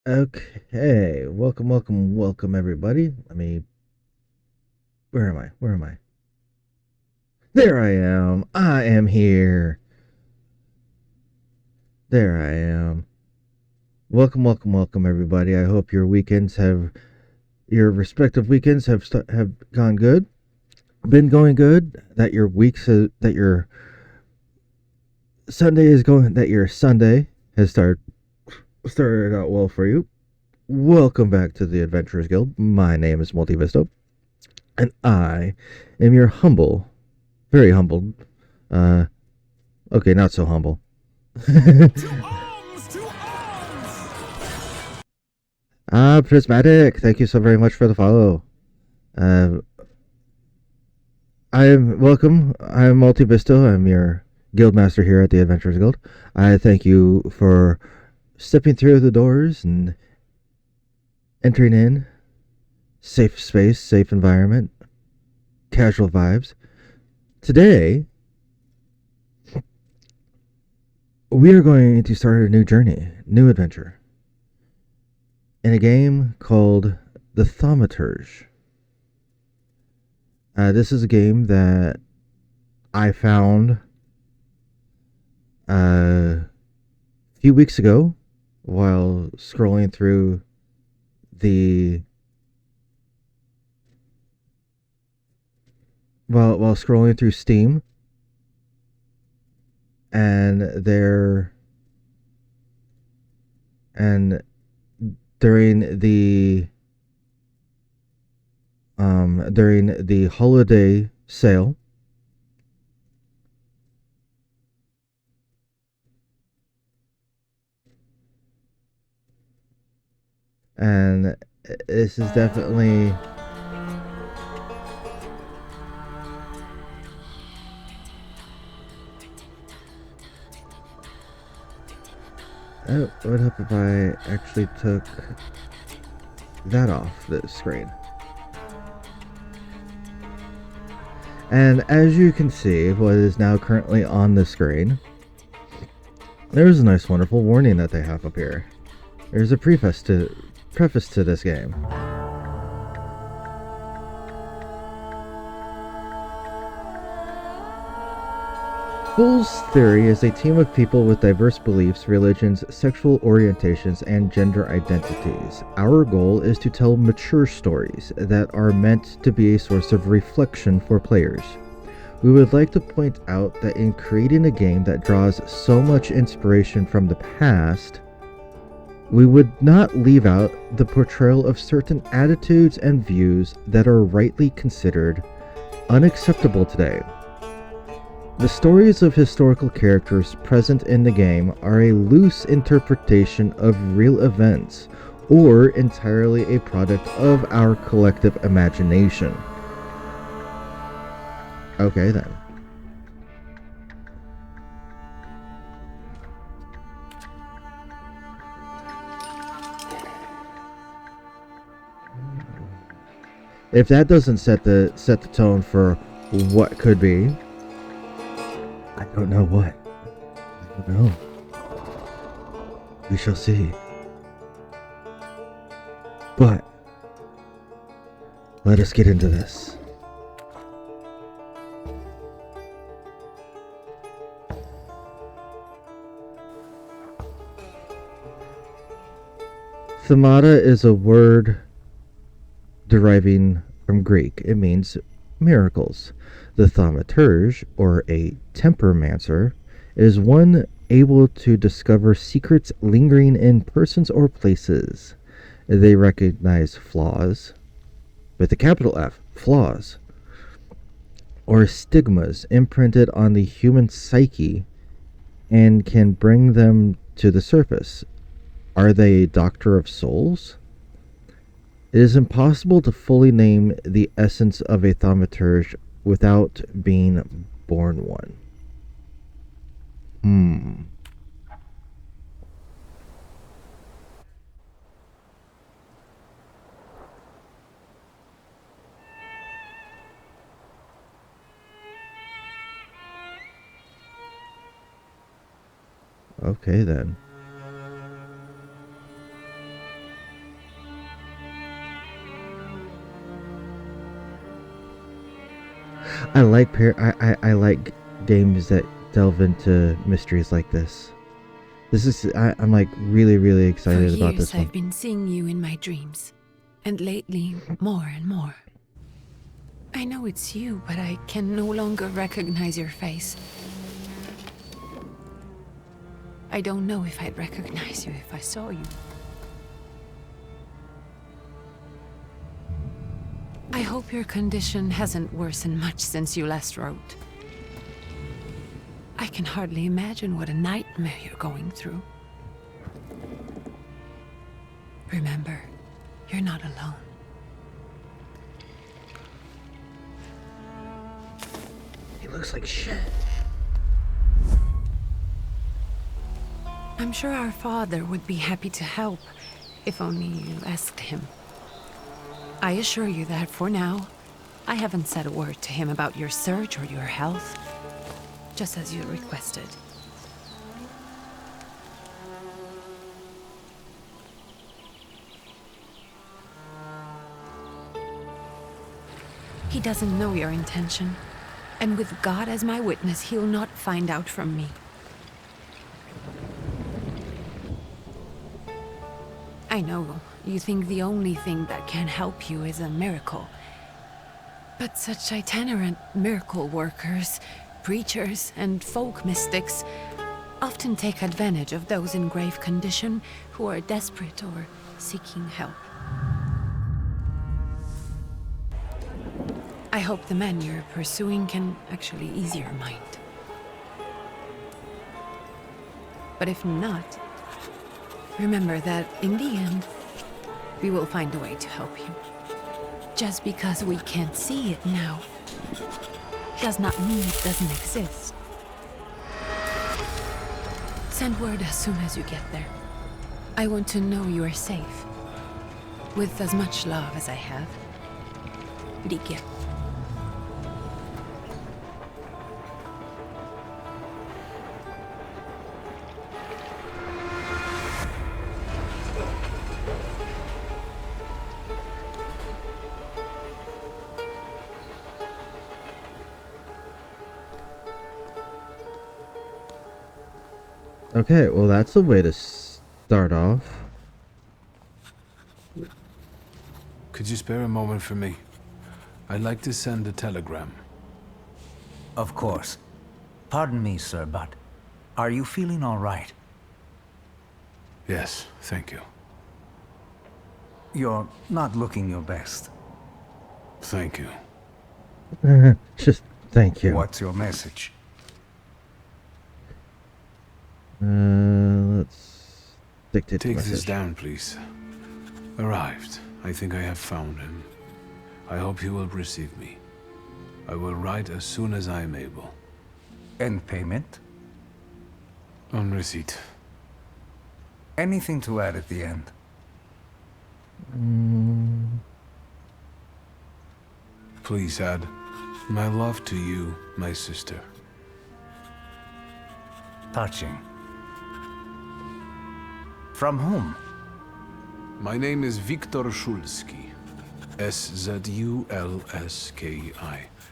Okay, welcome, everybody. Where am I? Where am I? There I am. I am here. There I am. Welcome, everybody. I hope your respective weekends have gone good, been going good. That your Sunday has started out well for you. Welcome back to the Adventurers Guild. My name is Multivisto, and I am your very humbled. Uh, okay, not so humble. Prismatic, thank you so very much for the follow. Uh, I'm Multivisto. I'm your guild master here at the Adventurers Guild. I thank you for stepping through the doors and entering in. Safe space, safe environment, casual vibes. Today, we are going to start a new journey, new adventure, in a game called The Thaumaturge. This is a game that I found a few weeks ago while scrolling through the while scrolling through Steam, and there and during the holiday sale, and this is definitely. Oh, it would help if I actually took that off the screen. And as you can see, what is now currently on the screen, there's a nice, wonderful warning that they have up here. There's a preface to this game. Fool's Theory is a team of people with diverse beliefs, religions, sexual orientations, and gender identities. Our goal is to tell mature stories that are meant to be a source of reflection for players. We would like to point out that in creating a game that draws so much inspiration from the past, we would not leave out the portrayal of certain attitudes and views that are rightly considered unacceptable today. The stories of historical characters present in the game are a loose interpretation of real events, or entirely a product of our collective imagination. Okay then. If that doesn't set the tone for what could be, I don't know what. I don't know. We shall see. But let us get into this. Themata is a word deriving from Greek. It means miracles. The thaumaturge, or a tempermancer, is one able to discover secrets lingering in persons or places. They recognize flaws, with a capital F, flaws, or stigmas imprinted on the human psyche and can bring them to the surface. Are they a doctor of souls? It is impossible to fully name the essence of a thaumaturge without being born one. Hmm. Okay then. I like games that delve into mysteries like this. I'm like really For excited about years this one. I've been seeing you in my dreams, and lately more and more. I know it's you, but I can no longer recognize your face. I don't know if I'd recognize you if I saw you. I hope your condition hasn't worsened much since you last wrote. I can hardly imagine what a nightmare you're going through. Remember, you're not alone. He looks like shit. I'm sure our father would be happy to help, if only you asked him. I assure you that for now, I haven't said a word to him about your search or your health, just as you requested. He doesn't know your intention, and with God as my witness, he'll not find out from me. I know you think the only thing that can help you is a miracle. But such itinerant miracle workers, preachers, and folk mystics often take advantage of those in grave condition who are desperate or seeking help. I hope the man you're pursuing can actually ease your mind. But if not, remember that in the end, we will find a way to help you. Just because we can't see it now, does not mean it doesn't exist. Send word as soon as you get there. I want to know you are safe. With as much love as I have. Ligia. Okay, well that's a way to start off. Could you spare a moment for me? I'd like to send a telegram. Of course. Pardon me, sir, but are you feeling all right? Yes, thank you. You're not looking your best. Thank you. Just thank you. What's your message? Let's dictate the Take this message. down, please. Arrived. I think I have found him. I hope he will receive me. I will write as soon as I am able. And payment? On receipt. Anything to add at the end? Please add, my love to you, my sister. Touching. From whom? My name is Viktor Szulski. S-Z-U-L-S-K-I.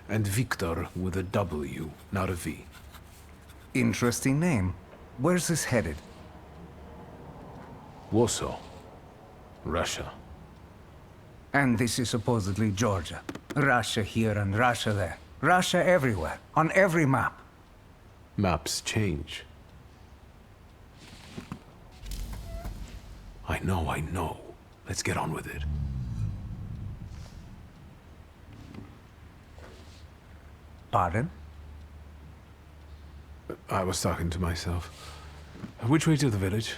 And Viktor with a W, not a V. Interesting name. Where's this headed? Warsaw. Russia. And this is supposedly Georgia. Russia here and Russia there. Russia everywhere. On every map. Maps change. I know. Let's get on with it. Pardon? I was talking to myself. Which way to the village?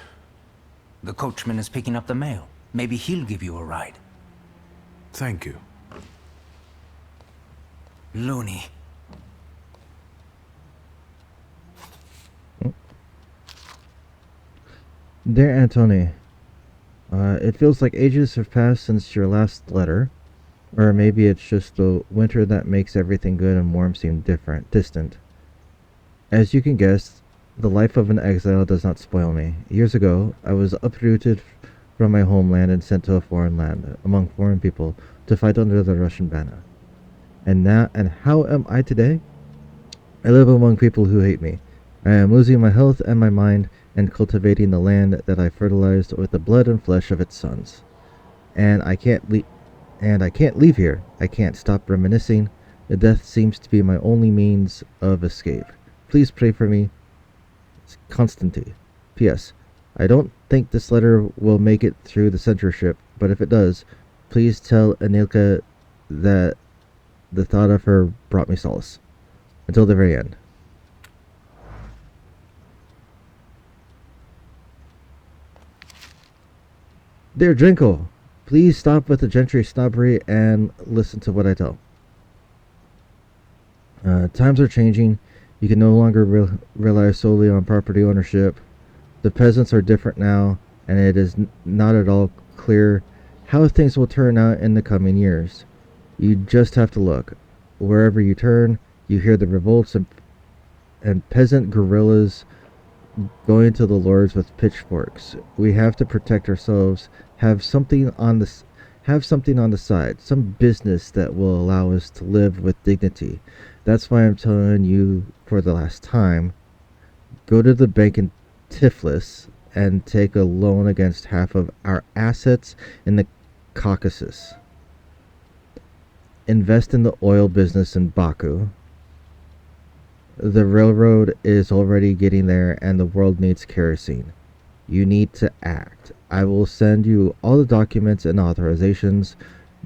The coachman is picking up the mail. Maybe he'll give you a ride. Thank you. Loony. Dear Antony, it feels like ages have passed since your last letter. Or maybe it's just the winter that makes everything good and warm seem distant. As you can guess, the life of an exile does not spoil me. Years ago, I was uprooted from my homeland and sent to a foreign land, among foreign people, to fight under the Russian banner. And how am I today? I live among people who hate me. I am losing my health and my mind, and cultivating the land that I fertilized with the blood and flesh of its sons. And I can't leave here. I can't stop reminiscing. The death seems to be my only means of escape. Please pray for me. It's Constantine. P.S. I don't think this letter will make it through the censorship, but if it does, please tell Anilka that the thought of her brought me solace. Until the very end. Dear Drinkle, please stop with the gentry snobbery and listen to what I tell. Times are changing. You can no longer rely solely on property ownership. The peasants are different now, and it is not at all clear how things will turn out in the coming years. You just have to look. Wherever you turn, you hear the revolts and peasant guerrillas going to the lords with pitchforks. We have to protect ourselves. Have something on the side, some business that will allow us to live with dignity. That's why I'm telling you for the last time. Go to the bank in Tiflis and take a loan against half of our assets in the Caucasus. Invest in the oil business in Baku. The railroad is already getting there and the world needs kerosene. You need to act. I will send you all the documents and authorizations.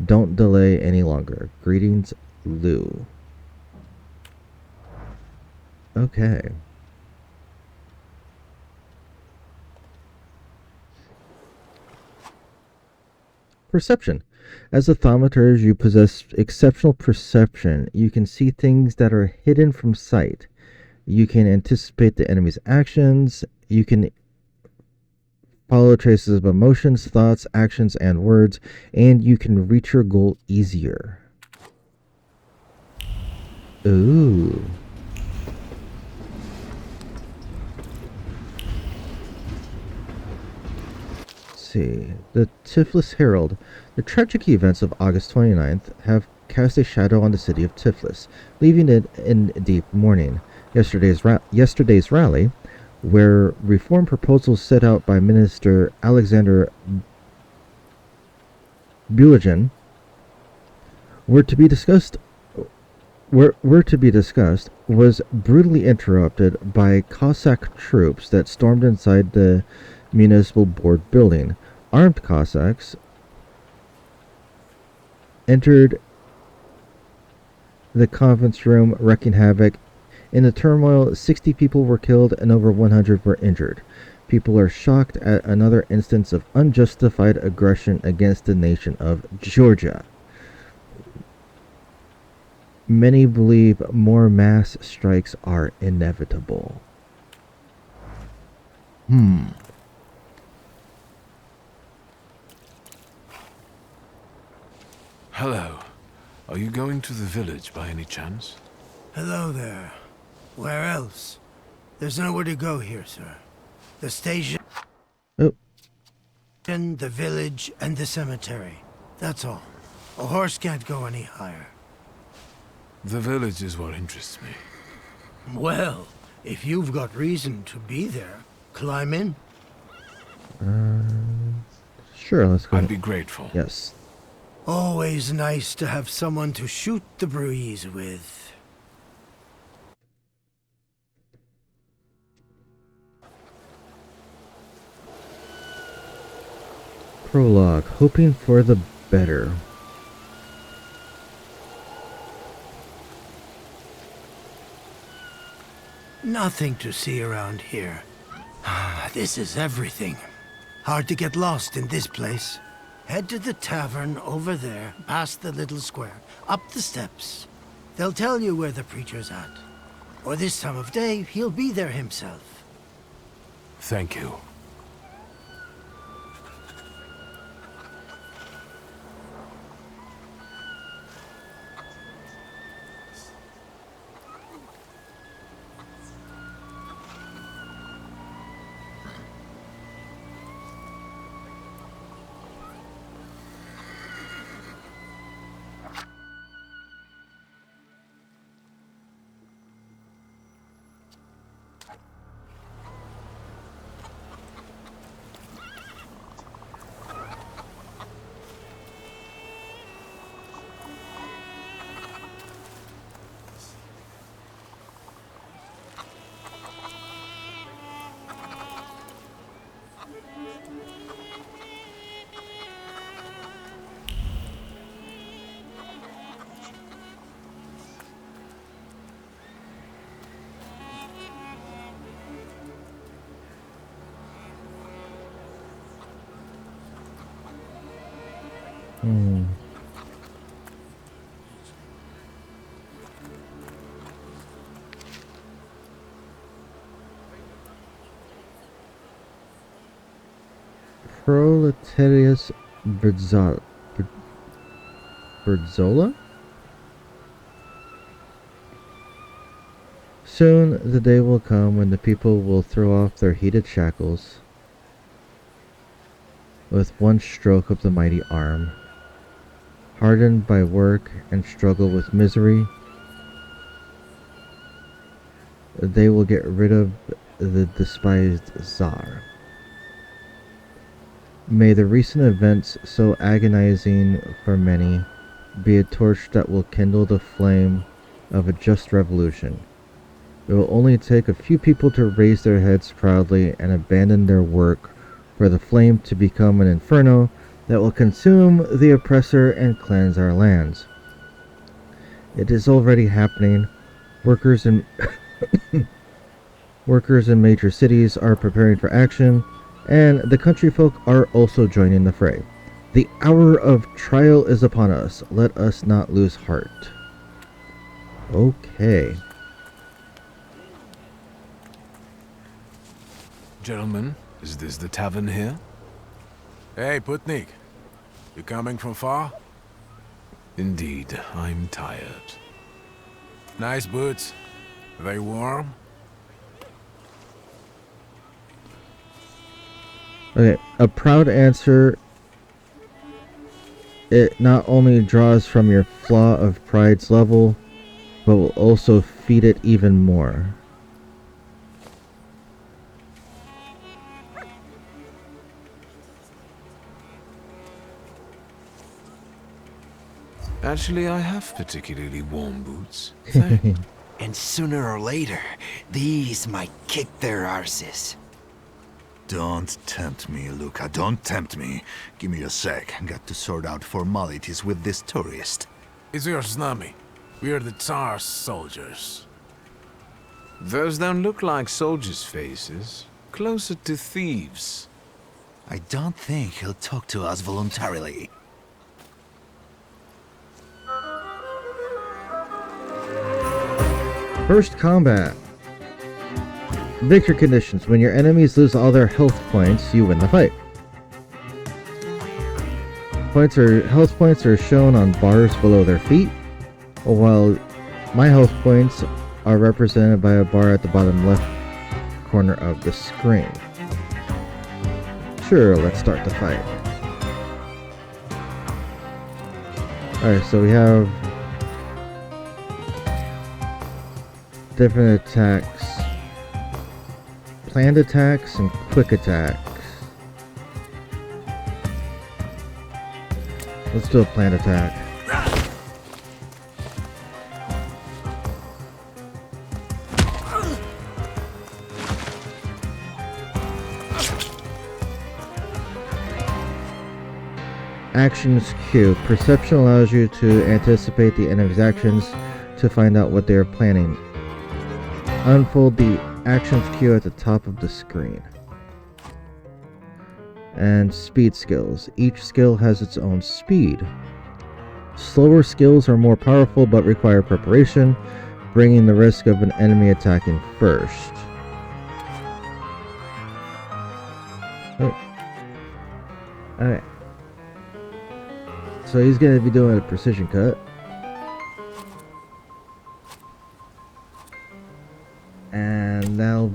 Don't delay any longer. Greetings, Lou. Okay. Perception. As a thaumaturge, you possess exceptional perception. You can see things that are hidden from sight. You can anticipate the enemy's actions. You can follow traces of emotions, thoughts, actions, and words, and you can reach your goal easier. Ooh. See. The Tiflis Herald. The tragic events of August 29th have cast a shadow on the city of Tiflis, leaving it in deep mourning. Yesterday's rally, where reform proposals set out by Minister Alexander Bulagin were to be discussed, was brutally interrupted by Cossack troops that stormed inside the municipal board building. Armed Cossacks entered the conference room, wreaking havoc. In the turmoil, 60 people were killed and over 100 were injured. People are shocked at another instance of unjustified aggression against the nation of Georgia. Many believe more mass strikes are inevitable. Hello. Are you going to the village by any chance? Hello there. Where else? There's nowhere to go here, sir. The station, Oh, the village, and the cemetery. That's all. A horse can't go any higher. The village is what interests me. Well, if you've got reason to be there, climb in. sure, let's go. I'd be grateful. Yes. Always nice to have someone to shoot the breeze with. Prologue. Hoping for the better. Nothing to see around here. This is everything. Hard to get lost in this place. Head to the tavern over there, past the little square, up the steps. They'll tell you where the preacher's at. Or this time of day, he'll be there himself. Thank you. Hmm. Proletarius Berzola? Soon the day will come when the people will throw off their heated shackles with one stroke of the mighty arm. Hardened by work and struggle with misery, they will get rid of the despised Tsar. May the recent events, so agonizing for many, be a torch that will kindle the flame of a just revolution. It will only take a few people to raise their heads proudly and abandon their work for the flame to become an inferno that will consume the oppressor and cleanse our lands. It is already happening. Workers in major cities are preparing for action, and the country folk are also joining the fray. The hour of trial is upon us. Let us not lose heart. Okay. Gentlemen, is this the tavern here? Hey, Putnik. You coming from far? Indeed, I'm tired. Nice boots. Are they warm? Okay, a proud answer. It not only draws from your flaw of pride's level, but will also feed it even more. Actually, I have particularly warm boots. Thanks. And sooner or later, these might kick their arses. Don't tempt me, Luca. Don't tempt me. Give me a sec. Got to sort out formalities with this tourist. It's your snummy. We're the Tsar's soldiers. Those don't look like soldiers' faces. Closer to thieves. I don't think he'll talk to us voluntarily. First combat. Victory conditions. When your enemies lose all their health points, you win the fight. Health points are shown on bars below their feet, while my health points are represented by a bar at the bottom left corner of the screen. Sure, let's start the fight. Alright, so we have different attacks. Planned attacks and quick attacks. Let's do a planned attack. Actions Q. Perception allows you to anticipate the enemy's actions to find out what they are planning. Unfold the actions queue at the top of the screen. And speed skills. Each skill has its own speed. Slower skills are more powerful but require preparation, bringing the risk of an enemy attacking first. Alright. So he's going to be doing a precision cut. And now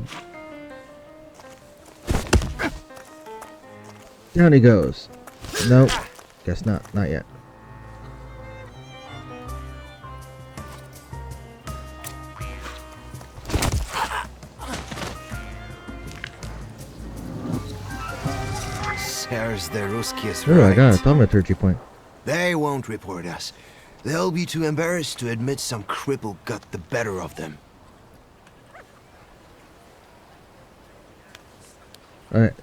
down he goes. Nope. Guess not. Not yet. There's the Ruskies, Oh, right? I got a thaumaturgy point. They won't report us. They'll be too embarrassed to admit some cripple got the better of them. Alright.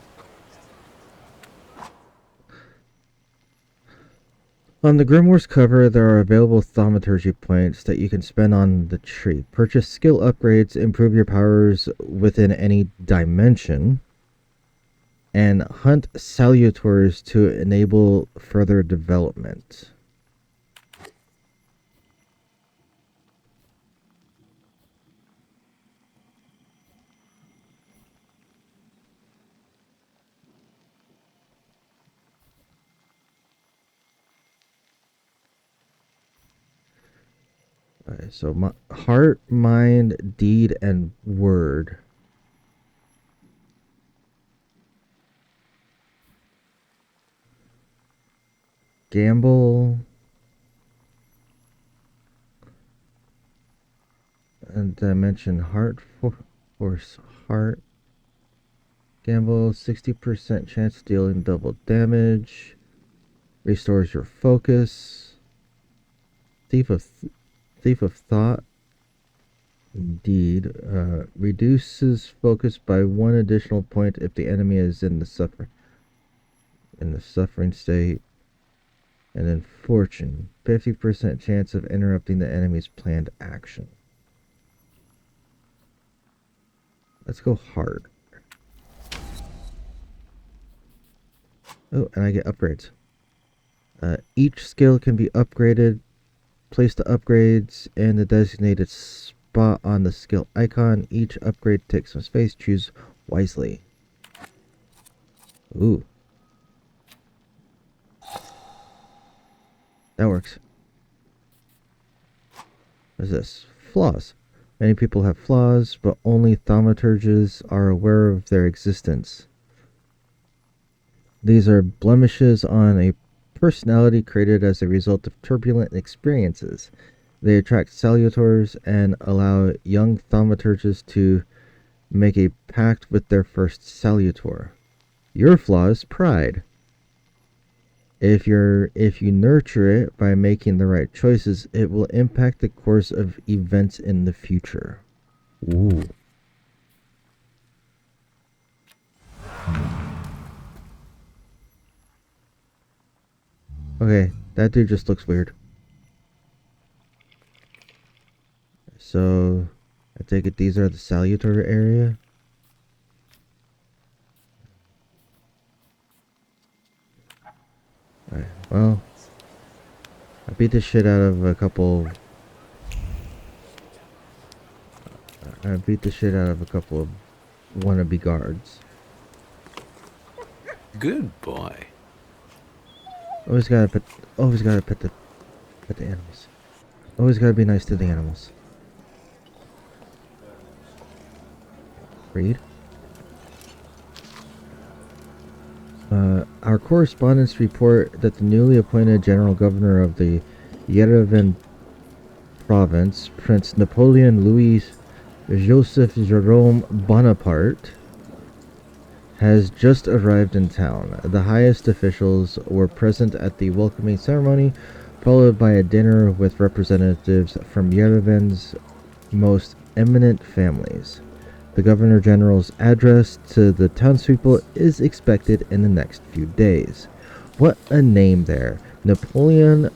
On the Grimoire's cover, there are available thaumaturgy points that you can spend on the tree. Purchase skill upgrades, improve your powers within any dimension, and hunt salutors to enable further development. Alright, so heart, mind, deed, and word. Gamble. And I mentioned heart force heart. Gamble, 60% chance of dealing double damage. Restores your focus. Thief of thought. Indeed, reduces focus by 1 additional point if the enemy is in the suffering state. And then fortune, 50% chance of interrupting the enemy's planned action. Let's go hard. Oh, and I get upgrades. Each skill can be upgraded. Place the upgrades in the designated spot on the skill icon. Each upgrade takes some space. Choose wisely. Ooh. That works. What is this? Flaws. Many people have flaws, but only thaumaturges are aware of their existence. These are blemishes on a personality created as a result of turbulent experiences. They attract salutors and allow young thaumaturges to make a pact with their first salutor. Your flaw is pride. If you nurture it by making the right choices, it will impact the course of events in the future. Ooh. Okay, that dude just looks weird. So, I take it these are the salutor area. Alright, well, I beat the shit out of a couple of wannabe guards. Good boy. Always gotta pet the animals. Always gotta be nice to the animals. Read. Our correspondents report that the newly appointed General Governor of the Yerevan Province, Prince Napoleon Louis Joseph Jerome Bonaparte, has just arrived in town. The highest officials were present at the welcoming ceremony, followed by a dinner with representatives from Yerevan's most eminent families. The Governor General's address to the townspeople is expected in the next few days. What a name there. Napoleon...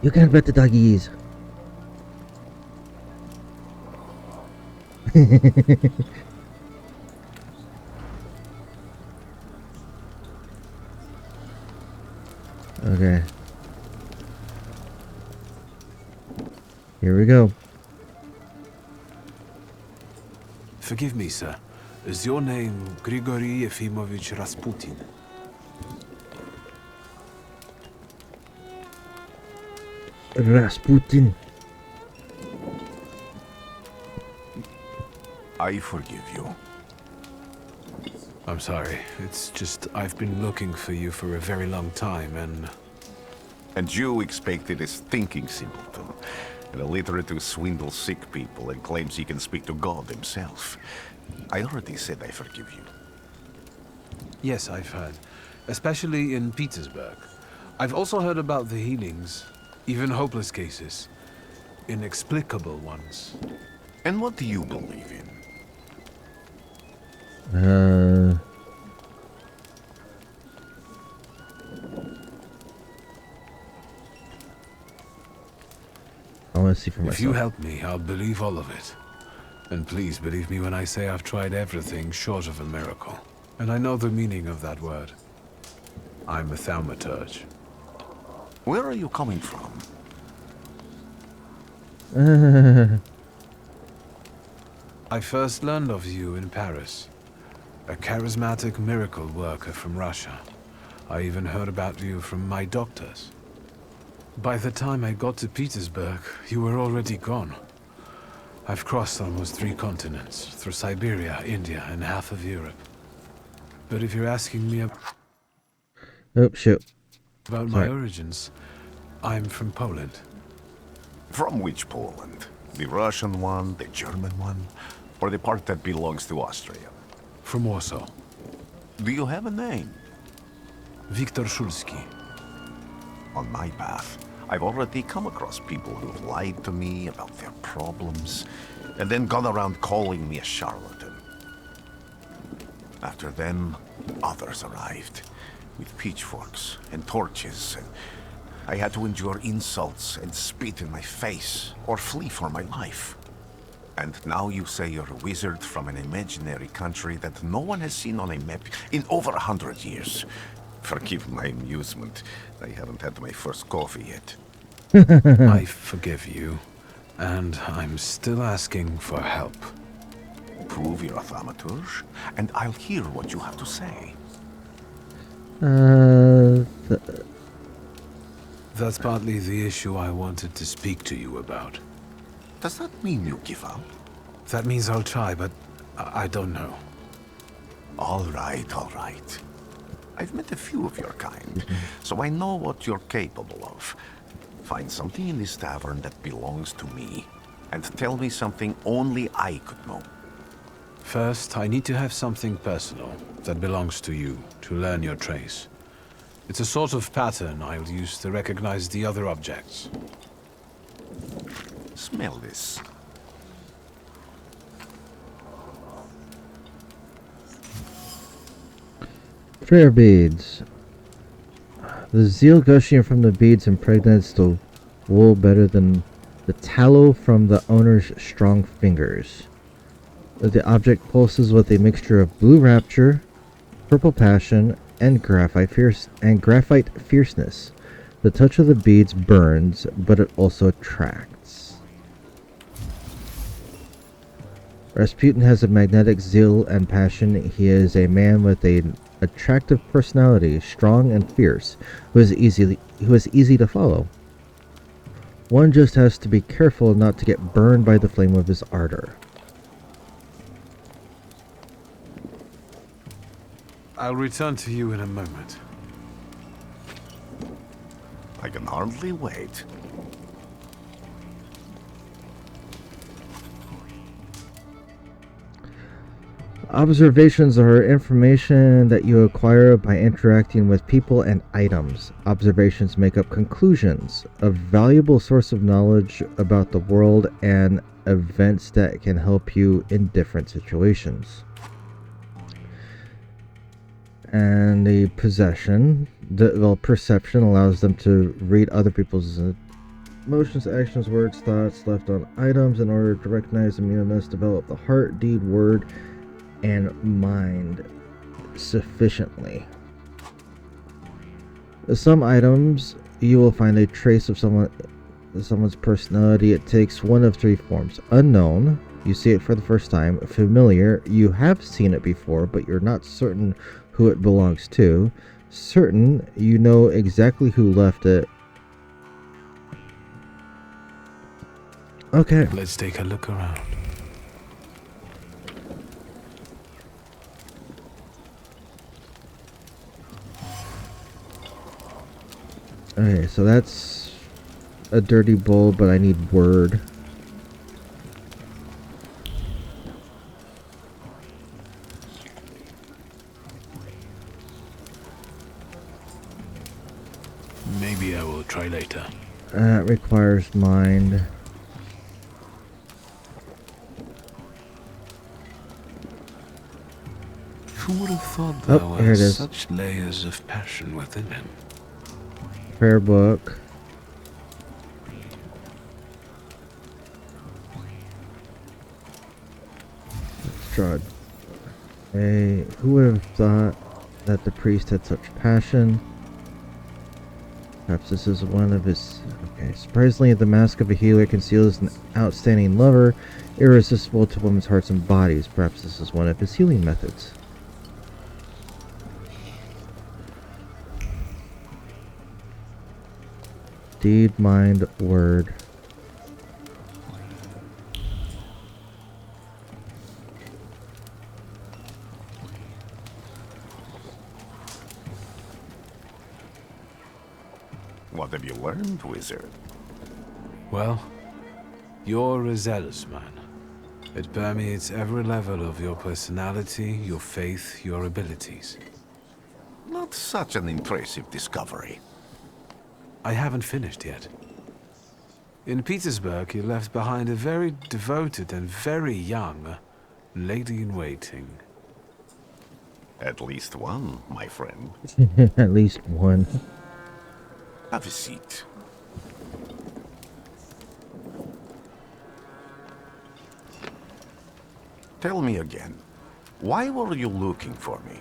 You can't bet the doggies. Okay. Here we go. Forgive me, sir. Is your name Grigory Yefimovich Rasputin? Rasputin. I forgive you. I'm sorry. It's just I've been looking for you for a very long time, And you expected this thinking simpleton, an illiterate who swindles sick people and claims he can speak to God himself. I already said I forgive you. Yes, I've heard. Especially in Petersburg. I've also heard about the healings, even hopeless cases. Inexplicable ones. And what do you believe in? I want to see for If myself. you help me, I'll believe all of it. And please believe me when I say I've tried everything short of a miracle. And I know the meaning of that word. I'm a thaumaturge. Where are you coming from? I first learned of you in Paris. A charismatic miracle worker from Russia. I even heard about you from my doctors. By the time I got to Petersburg, you were already gone. I've crossed almost 3 continents, through Siberia, India, and half of Europe. But if you're asking me Oh, shoot. about my origins, I'm from Poland. From which Poland? The Russian one, the German one, or the part that belongs to Austria? From Warsaw. Do you have a name? Wiktor Szulski. On my path, I've already come across people who've lied to me about their problems, and then gone around calling me a charlatan. After them, others arrived, with pitchforks and torches, and I had to endure insults and spit in my face, or flee for my life. And now you say you're a wizard from an imaginary country that no one has seen on a map in over 100 years. Forgive my amusement. I haven't had my first coffee yet. I forgive you, and I'm still asking for help. Prove you're a thaumaturge, and I'll hear what you have to say. That's partly the issue I wanted to speak to you about. Does that mean you give up? That means I'll try, but I don't know. All right, all right. I've met a few of your kind, so I know what you're capable of. Find something in this tavern that belongs to me, and tell me something only I could know. First, I need to have something personal that belongs to you to learn your trace. It's a sort of pattern I'll use to recognize the other objects. Smell this. Prayer beads. The zeal gushing from the beads impregnates the wool better than the tallow from the owner's strong fingers. The object pulses with a mixture of blue rapture, purple passion, and graphite fierceness. The touch of the beads burns, but it also attracts. Rasputin has a magnetic zeal and passion. He is a man with an attractive personality, strong and fierce, who is easy to follow. One just has to be careful not to get burned by the flame of his ardor. I'll return to you in a moment. I can hardly wait. Observations are information that you acquire by interacting with people and items. Observations make up conclusions, a valuable source of knowledge about the world and events that can help you in different situations. And the perception allows them to read other people's emotions, actions, words, thoughts left on items in order to recognize the meaningless, develop the heart, deed, word, and mind sufficiently. Some items you will find a trace of someone's personality. It takes one of 3 forms. Unknown, you see it for the first time. Familiar, you have seen it before, but you're not certain who it belongs to. Certain, you know exactly who left it. Okay. Let's take a look around. Okay, so that's a dirty bowl, but I need word. Maybe I will try later. That requires mind. Who would have thought there Oh, here it were is. such layers of passion within him? Prayer book. Strahd. Hey, who would have thought that the priest had such passion? Perhaps this is one of his... Okay, surprisingly, the mask of a healer conceals an outstanding lover, irresistible to women's hearts and bodies. Perhaps this is one of his healing methods. Deed, mind, word. What have you learned, wizard? Well, you're a zealous man. It permeates every level of your personality, your faith, your abilities. Not such an impressive discovery. I haven't finished yet. In Petersburg, you left behind a very devoted and very young lady-in-waiting. At least one, my friend. At least one. Have a seat. Tell me again, why were you looking for me?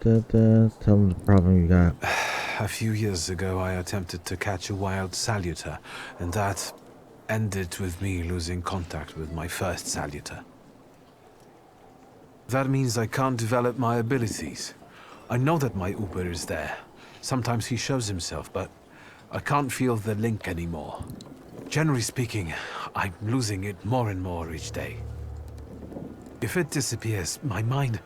Tell them the problem you got. A few years ago, I attempted to catch a wild saluter, and that ended with me losing contact with my first saluter. That means I can't develop my abilities. I know that my Uber is there. Sometimes he shows himself, but I can't feel the link anymore. Generally speaking, I'm losing it more and more each day. If it disappears, my mind...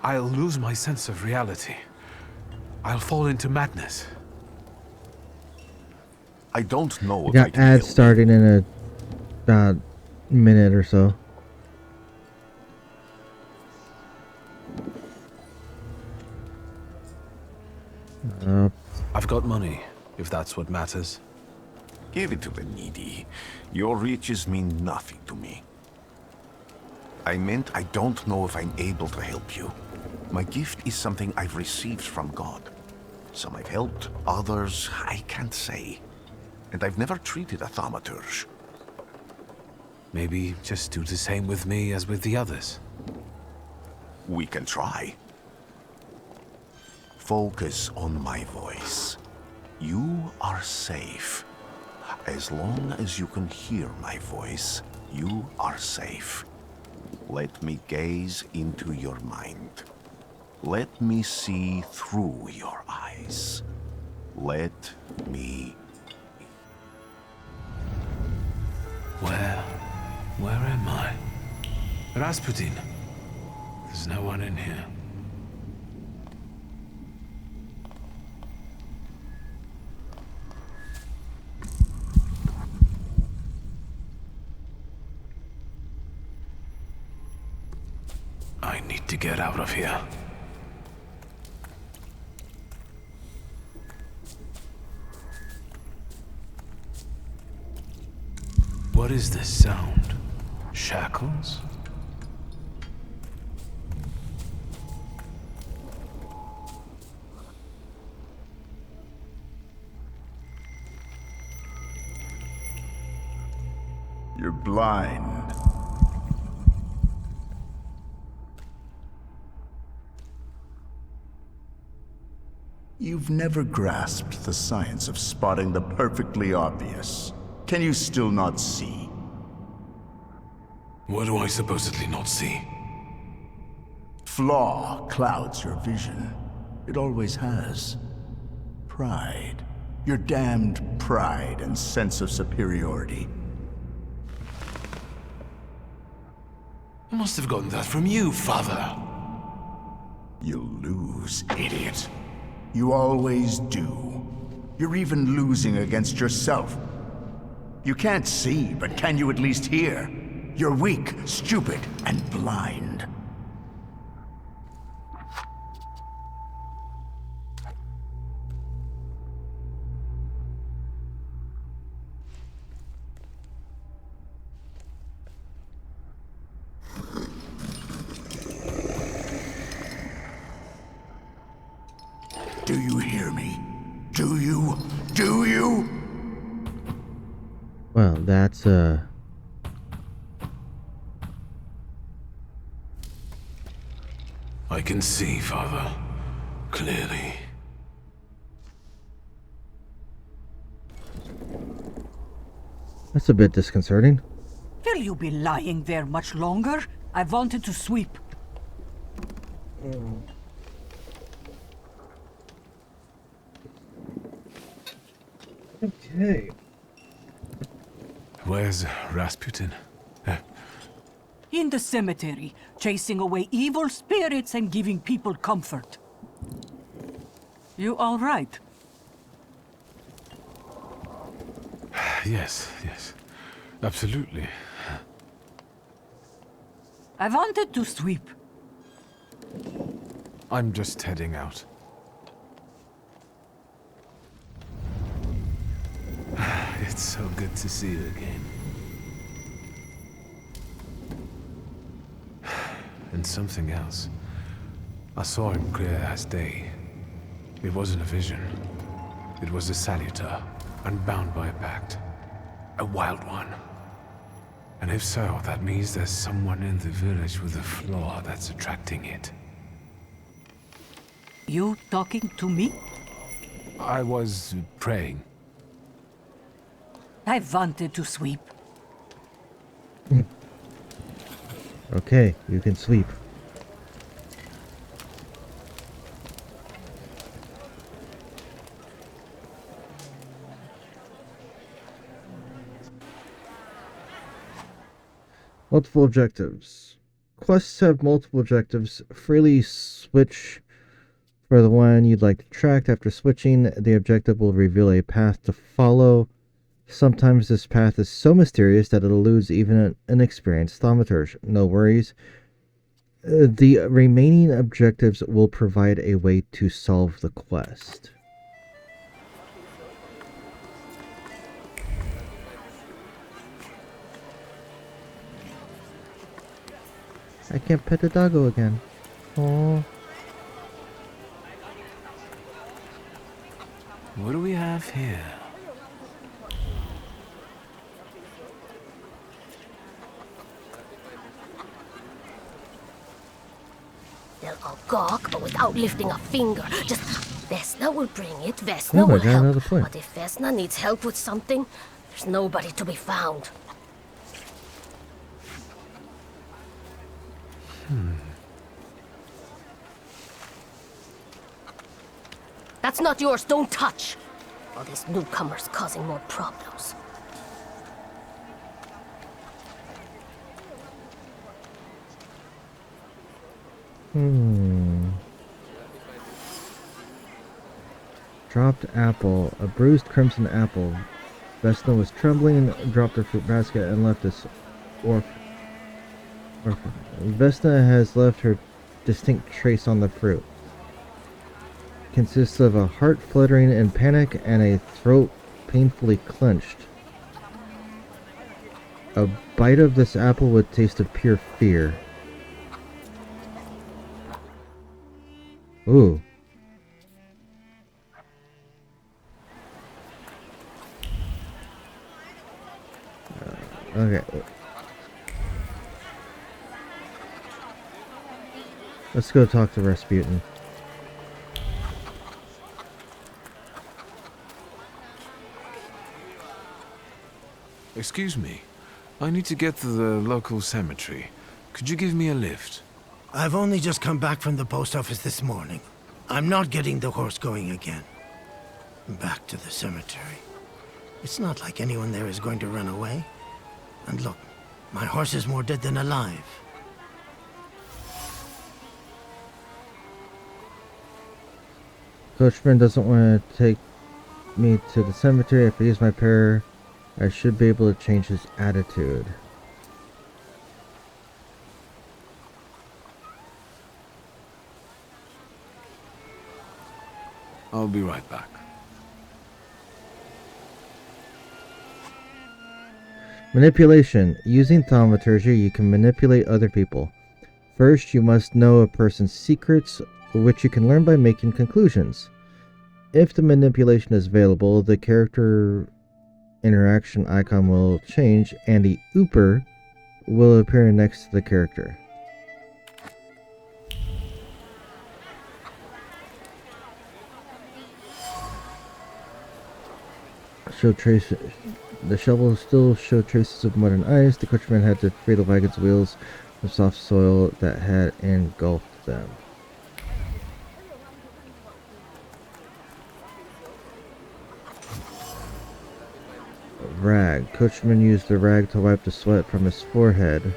I'll lose my sense of reality. I'll fall into madness. I don't know We if I got can ads help starting in about a minute or so. I've got money, if that's what matters. Give it to the needy. Your riches mean nothing to me. I meant I don't know if I'm able to help you. My gift is something I've received from God. Some I've helped, others I can't say. And I've never treated a thaumaturge. Maybe just do the same with me as with the others. We can try. Focus on my voice. You are safe. As long as you can hear my voice, you are safe. Let me gaze into your mind. Let me see through your eyes. Let me... Where am I? Rasputin. There's no one in here. I need to get out of here. What is this sound? Shackles? You're blind. You've never grasped the science of spotting the perfectly obvious. Can you still not see? What do I supposedly not see? Flaw clouds your vision. It always has. Pride. Your damned pride and sense of superiority. I must have gotten that from you, Father. You'll lose, idiot. You always do. You're even losing against yourself. You can't see, but can you at least hear? You're weak, stupid, and blind. Do you hear me? Do you? Do you? Well, that's I can see, Father. Clearly. That's a bit disconcerting. Will you be lying there much longer? I wanted to sweep. Okay. Where's Rasputin? In the cemetery, chasing away evil spirits and giving people comfort. You all right? Yes. Absolutely. I wanted to sweep. I'm just heading out. It's so good to see you again. And something else. I saw him clear as day. It wasn't a vision. It was a saluter, unbound by a pact. A wild one. And if so, that means there's someone in the village with a flaw that's attracting it. You talking to me? I was praying. I wanted to sweep. Okay, you can sleep. Multiple objectives. Quests have multiple objectives. Freely switch for the one you'd like to track. After switching, the objective will reveal a path to follow. Sometimes this path is so mysterious that it eludes even an inexperienced thaumaturge. No worries. The remaining objectives will provide a way to solve the quest. I can't pet the doggo again. Oh. What do we have here? They'll all gawk, but without lifting a finger. Just, Vesna will bring it, Vesna Oh my will God, another help. point. But if Vesna needs help with something, there's nobody to be found. That's not yours, don't touch! All these newcomers causing more problems. Dropped apple. A bruised crimson apple. Vesna was trembling, dropped her fruit basket, and left this orphan. Vesna has left her distinct trace on the fruit. Consists of a heart fluttering in panic and a throat painfully clenched. A bite of this apple would taste of pure fear. Ooh. Okay. Let's go talk to Rasputin. Excuse me. I need to get to the local cemetery. Could you give me a lift? I've only just come back from the post office this morning. I'm not getting the horse going again. Back to the cemetery. It's not like anyone there is going to run away. And look, my horse is more dead than alive. Coachman doesn't want to take me to the cemetery. If I use my pair, I should be able to change his attitude. I'll be right back. Manipulation. Using thaumaturgy, you can manipulate other people. First, you must know a person's secrets, which you can learn by making conclusions. If the manipulation is available, the character interaction icon will change, and the Ooper will appear next to the character. showed traces. The shovel still showed traces of mud and ice. The coachman had to free the wagon's wheels from soft soil that had engulfed them. Rag. Coachman used the rag to wipe the sweat from his forehead.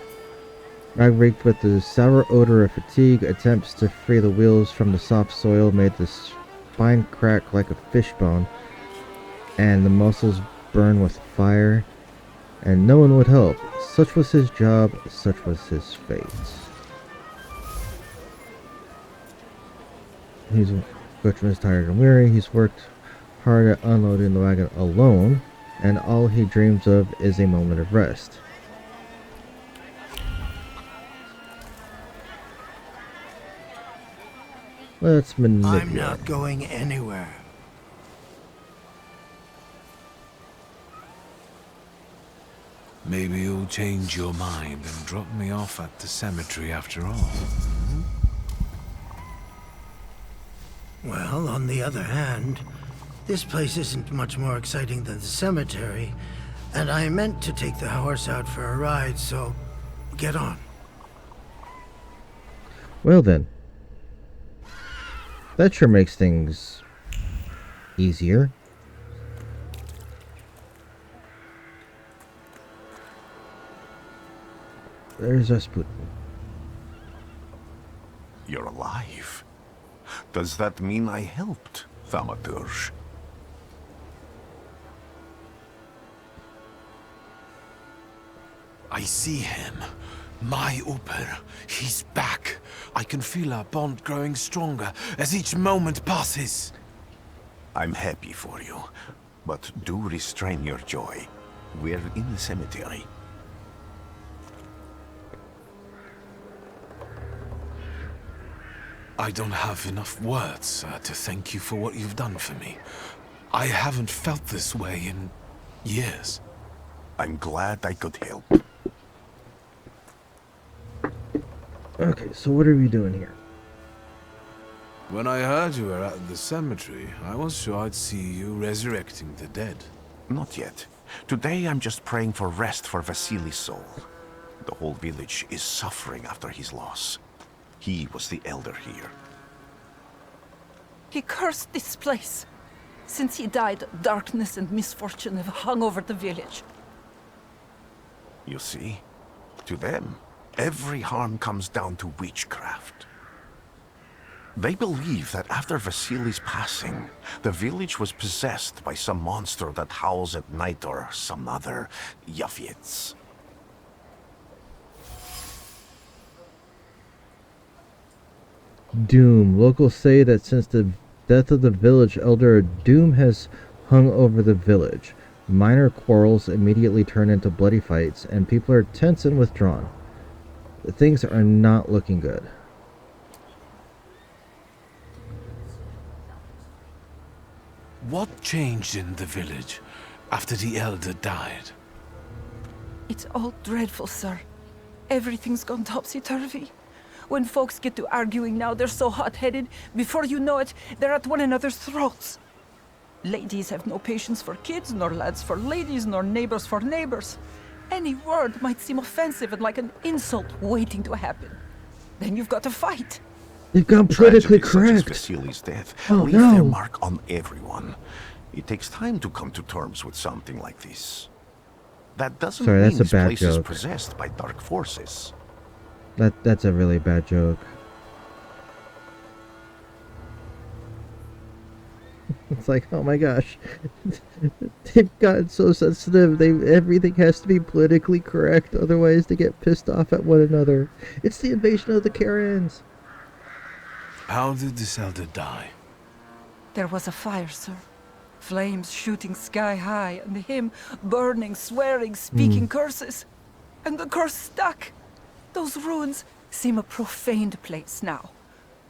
Rag reeked with the sour odor of fatigue. Attempts to free the wheels from the soft soil made the spine crack like a fishbone, and the muscles burn with fire, and no one would help. Such was his job, such was his fate. Coachman's tired and weary. He's worked hard at unloading the wagon alone, and all he dreams of is a moment of rest. Let's manipulate. I'm not going anywhere. Maybe you'll change your mind and drop me off at the cemetery after all. Well, on the other hand, this place isn't much more exciting than the cemetery, and I meant to take the horse out for a ride, so get on. Well then. That sure makes things easier. There's Rasputin. You're alive. Does that mean I helped, Thaumaturge? I see him. My Uper. He's back. I can feel our bond growing stronger as each moment passes. I'm happy for you, but do restrain your joy. We're in the cemetery. I don't have enough words to thank you for what you've done for me. I haven't felt this way in years. I'm glad I could help. Okay, so what are we doing here? When I heard you were at the cemetery, I was sure I'd see you resurrecting the dead. Not yet. Today I'm just praying for rest for Vasily's soul. The whole village is suffering after his loss. He was the elder here. He cursed this place. Since he died, darkness and misfortune have hung over the village. You see? To them, every harm comes down to witchcraft. They believe that after Vasily's passing, the village was possessed by some monster that howls at night or some other Yafits. Doom. Locals say that since the death of the village elder, a doom has hung over the village. Minor quarrels immediately turn into bloody fights, and people are tense and withdrawn. Things are not looking good. What changed in the village after the elder died? It's all dreadful, sir. Everything's gone topsy-turvy. When folks get to arguing now, they're so hot-headed, before you know it, they're at one another's throats. Ladies have no patience for kids, nor lads for ladies, nor neighbors for neighbors. Any word might seem offensive and like an insult waiting to happen. Then you've got to fight. They've gone politically Tragedies correct. such as Vasily's death Oh, leave no. their mark on everyone. It takes time to come to terms with something like this. That doesn't Sorry, mean that's a this bad place is joke. possessed by dark forces. That's a really bad joke. It's like, oh my gosh, they've gotten so sensitive. Everything has to be politically correct, otherwise they get pissed off at one another. It's the invasion of the Karens. How did this elder die? There was a fire, sir. Flames shooting sky high, and him burning, swearing, speaking curses. And the curse stuck. Those ruins seem a profaned place now.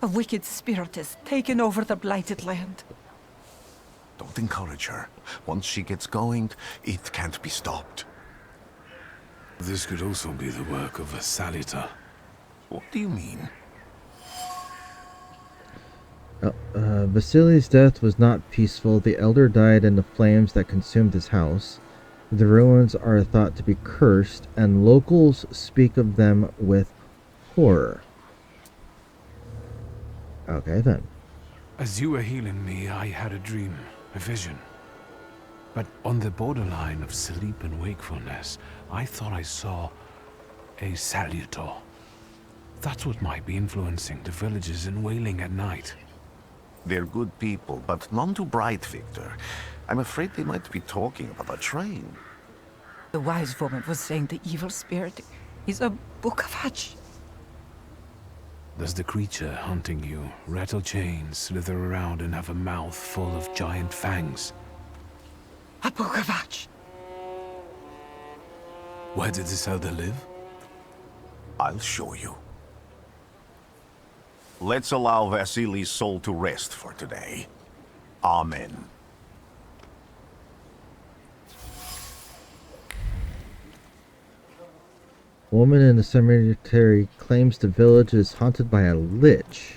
A wicked spirit has taken over the blighted land. Don't encourage her. Once she gets going, it can't be stopped. This could also be the work of a Salita. What do you mean? Vasily's death was not peaceful. The elder died in the flames that consumed his house. The ruins are thought to be cursed, and locals speak of them with horror. Okay, then. As you were healing me, I had a dream, a vision. But on the borderline of sleep and wakefulness, I thought I saw a salutor. That's what might be influencing the villagers in Wailing at night. They're good people, but none too bright, Victor. I'm afraid they might be talking about a train. The wise woman was saying the evil spirit is a book of hatch. Does the creature hunting you rattle chains, slither around, and have a mouth full of giant fangs? A book of hatch. Where did this elder live? I'll show you. Let's allow Vasily's soul to rest for today. Amen. Woman in the cemetery claims the village is haunted by a lich.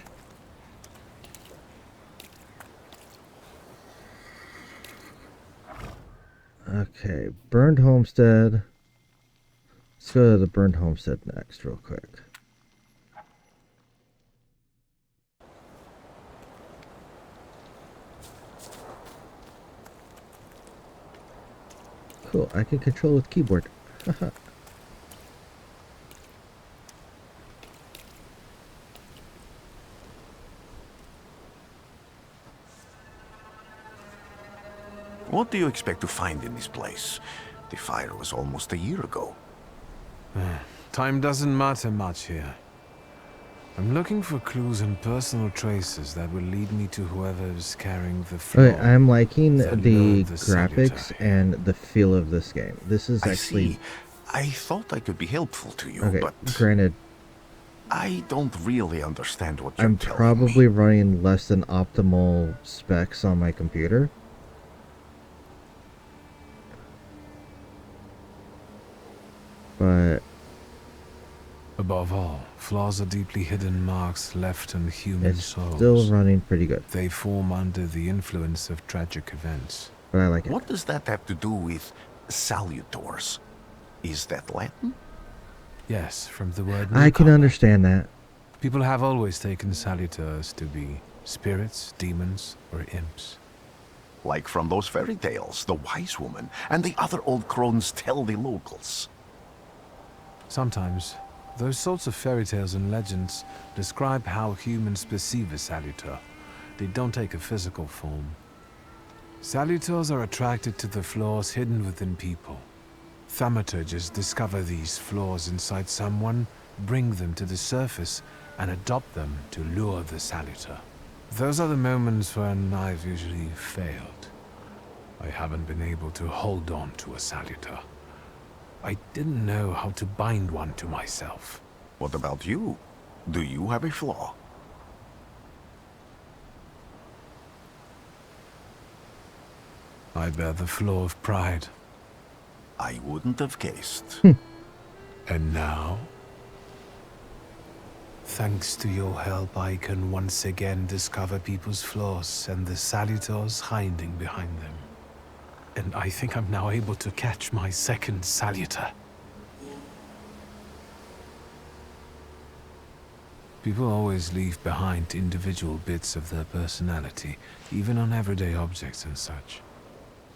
Okay, burned homestead. Let's go to the burned homestead next real quick. Cool, I can control with keyboard. What do you expect to find in this place? The fire was almost a year ago. Time doesn't matter much here. I'm looking for clues and personal traces that will lead me to whoever is carrying the floor. Okay, I'm liking the graphics and the feel of this game. This is actually... I thought I could be helpful to you, okay, but... granted, I don't really understand what you're I'm telling probably me. running less than optimal specs on my computer. But... above all, flaws are deeply hidden marks left on human it's souls. still running pretty good. They form under the influence of tragic events. But I like it. What does that have to do with salutors? Is that Latin? Yes, from the word I can newcomer. understand that. People have always taken salutors to be spirits, demons, or imps. Like from those fairy tales, the wise woman and the other old crones tell the locals. Sometimes, those sorts of fairy tales and legends describe how humans perceive a salutor. They don't take a physical form. Salutors are attracted to the flaws hidden within people. Thaumaturges discover these flaws inside someone, bring them to the surface, and adopt them to lure the salutor. Those are the moments when I've usually failed. I haven't been able to hold on to a salutor. I didn't know how to bind one to myself. What about you? Do you have a flaw? I bear the flaw of pride. I wouldn't have guessed. And now? Thanks to your help, I can once again discover people's flaws and the salutors hiding behind them. And I think I'm now able to catch my second salutor. People always leave behind individual bits of their personality, even on everyday objects and such.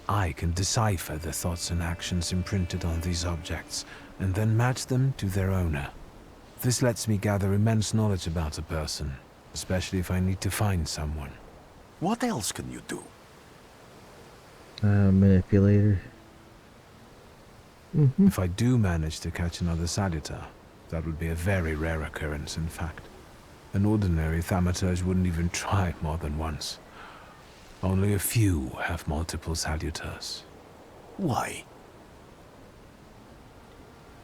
I can decipher the thoughts and actions imprinted on these objects, and then match them to their owner. This lets me gather immense knowledge about a person, especially if I need to find someone. What else can you do? Manipulator. If I do manage to catch another salutor, that would be a very rare occurrence, in fact. An ordinary thaumaturge wouldn't even try it more than once. Only a few have multiple salutors. Why?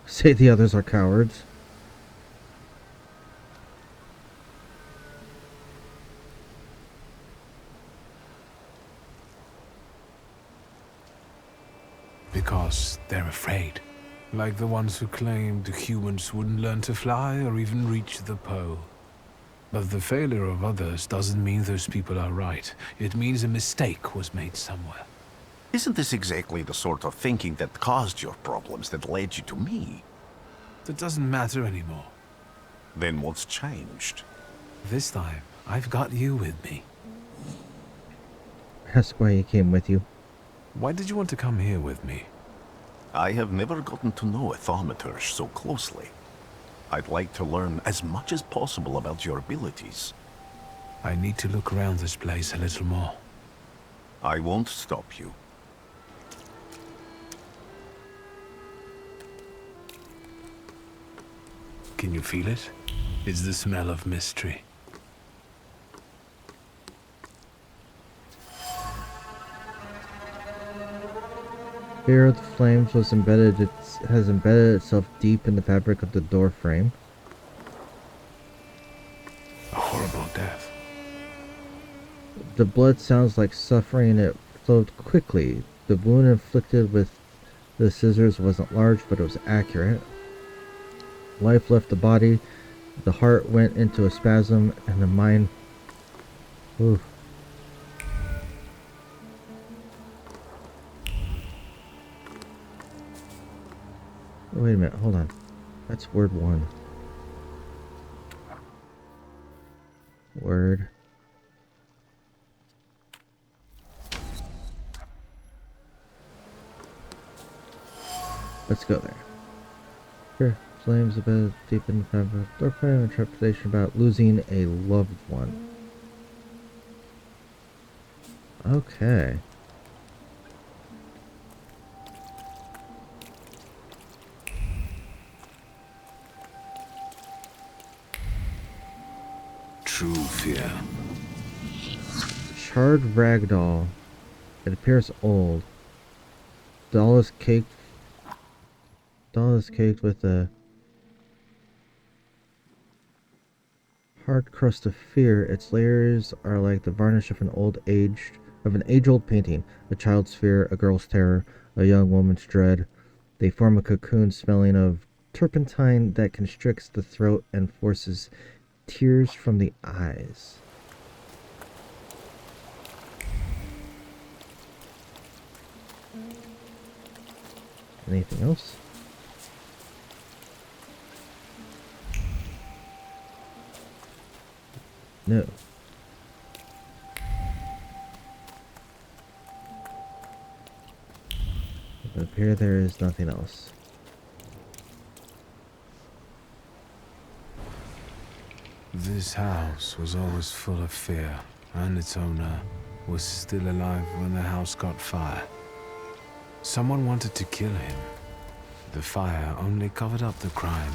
Say the others are cowards. Because they're afraid. Like the ones who claimed humans wouldn't learn to fly or even reach the pole. But the failure of others doesn't mean those people are right. It means a mistake was made somewhere. Isn't this exactly the sort of thinking that caused your problems that led you to me? That doesn't matter anymore. Then what's changed? This time, I've got you with me. That's why he came with you. Why did you want to come here with me? I have never gotten to know a thaumaturge so closely. I'd like to learn as much as possible about your abilities. I need to look around this place a little more. I won't stop you. Can you feel it? It's the smell of mystery. Fear of the flames has embedded itself deep in the fabric of the door frame. A horrible death. The blood sounds like suffering and it flowed quickly. The wound inflicted with the scissors wasn't large, but it was accurate. Life left the body, the heart went into a spasm, and the mind... Ooh. Wait a minute, hold on. That's word 1. Word. Let's go there. Here, flames a bit deep in the fabric. Door frame and trepidation about losing a loved one. Okay. True fear. Charred ragdoll. It appears old. Doll is caked with a hard crust of fear. Its layers are like the varnish of an age-old painting. A child's fear, a girl's terror, a young woman's dread. They form a cocoon smelling of turpentine that constricts the throat and forces tears from the eyes. Anything else? No. But up here there is nothing else. This house was always full of fear, and its owner was still alive when the house caught fire. Someone wanted to kill him. The fire only covered up the crime.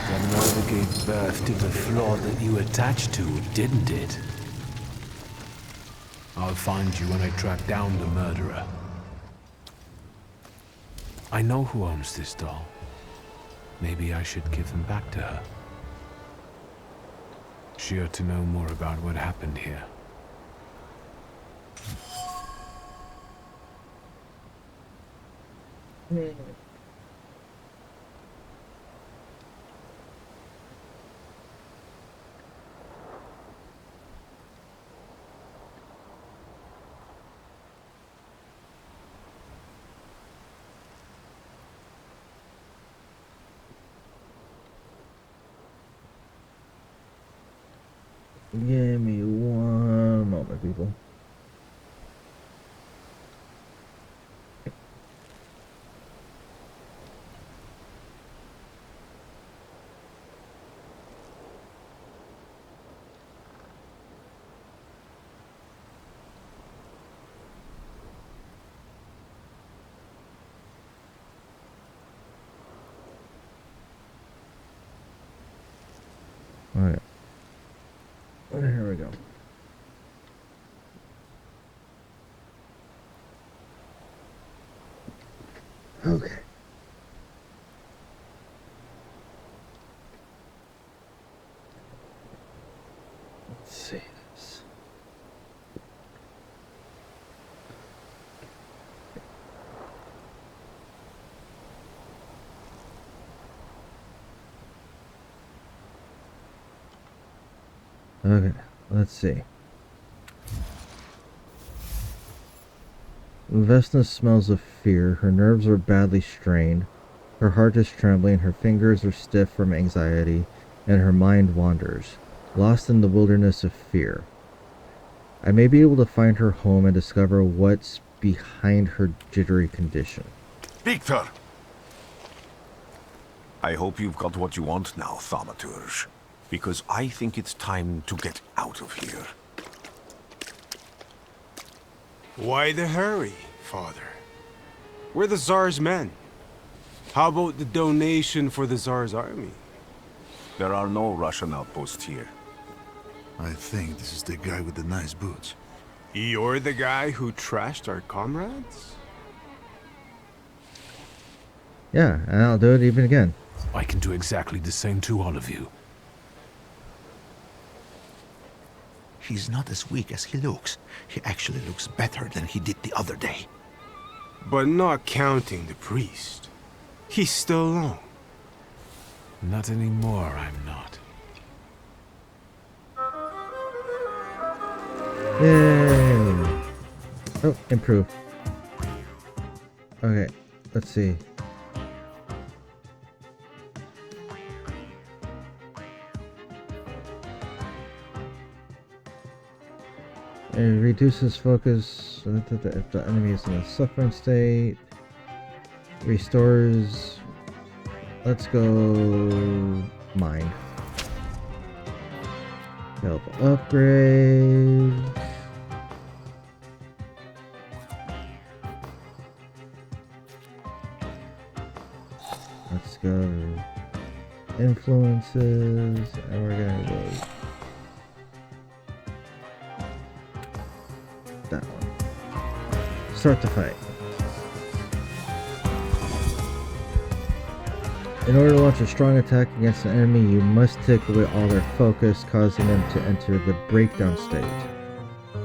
The murder gave birth to the flaw that you attached to, didn't it? I'll find you when I track down the murderer. I know who owns this doll. Maybe I should give them back to her. She ought to know more about what happened here. Give me one moment, people. All right. Here we go. Okay. Let's see this. Okay, let's see. Vesna smells of fear. Her nerves are badly strained. Her heart is trembling, her fingers are stiff from anxiety, and her mind wanders, lost in the wilderness of fear. I may be able to find her home and discover what's behind her jittery condition. Victor! I hope you've got what you want now, Thaumaturge, because I think it's time to get out of here. Why the hurry, Father? We're the Tsar's men. How about the donation for the Tsar's army? There are no Russian outposts here. I think this is the guy with the nice boots. You're the guy who trashed our comrades? Yeah, and I'll do it even again. I can do exactly the same to all of you. He's not as weak as he looks. He actually looks better than he did the other day. But not counting the priest. He's still alone. Not anymore, I'm not. Yay! Oh, improve. Okay, let's see. It reduces focus if the enemy is in a suffering state. Restores. Let's go. Mind. Help upgrade. Let's go. Influences. And we're gonna go. That one. Start the fight. In order to launch a strong attack against an enemy, you must take away all their focus, causing them to enter the breakdown state.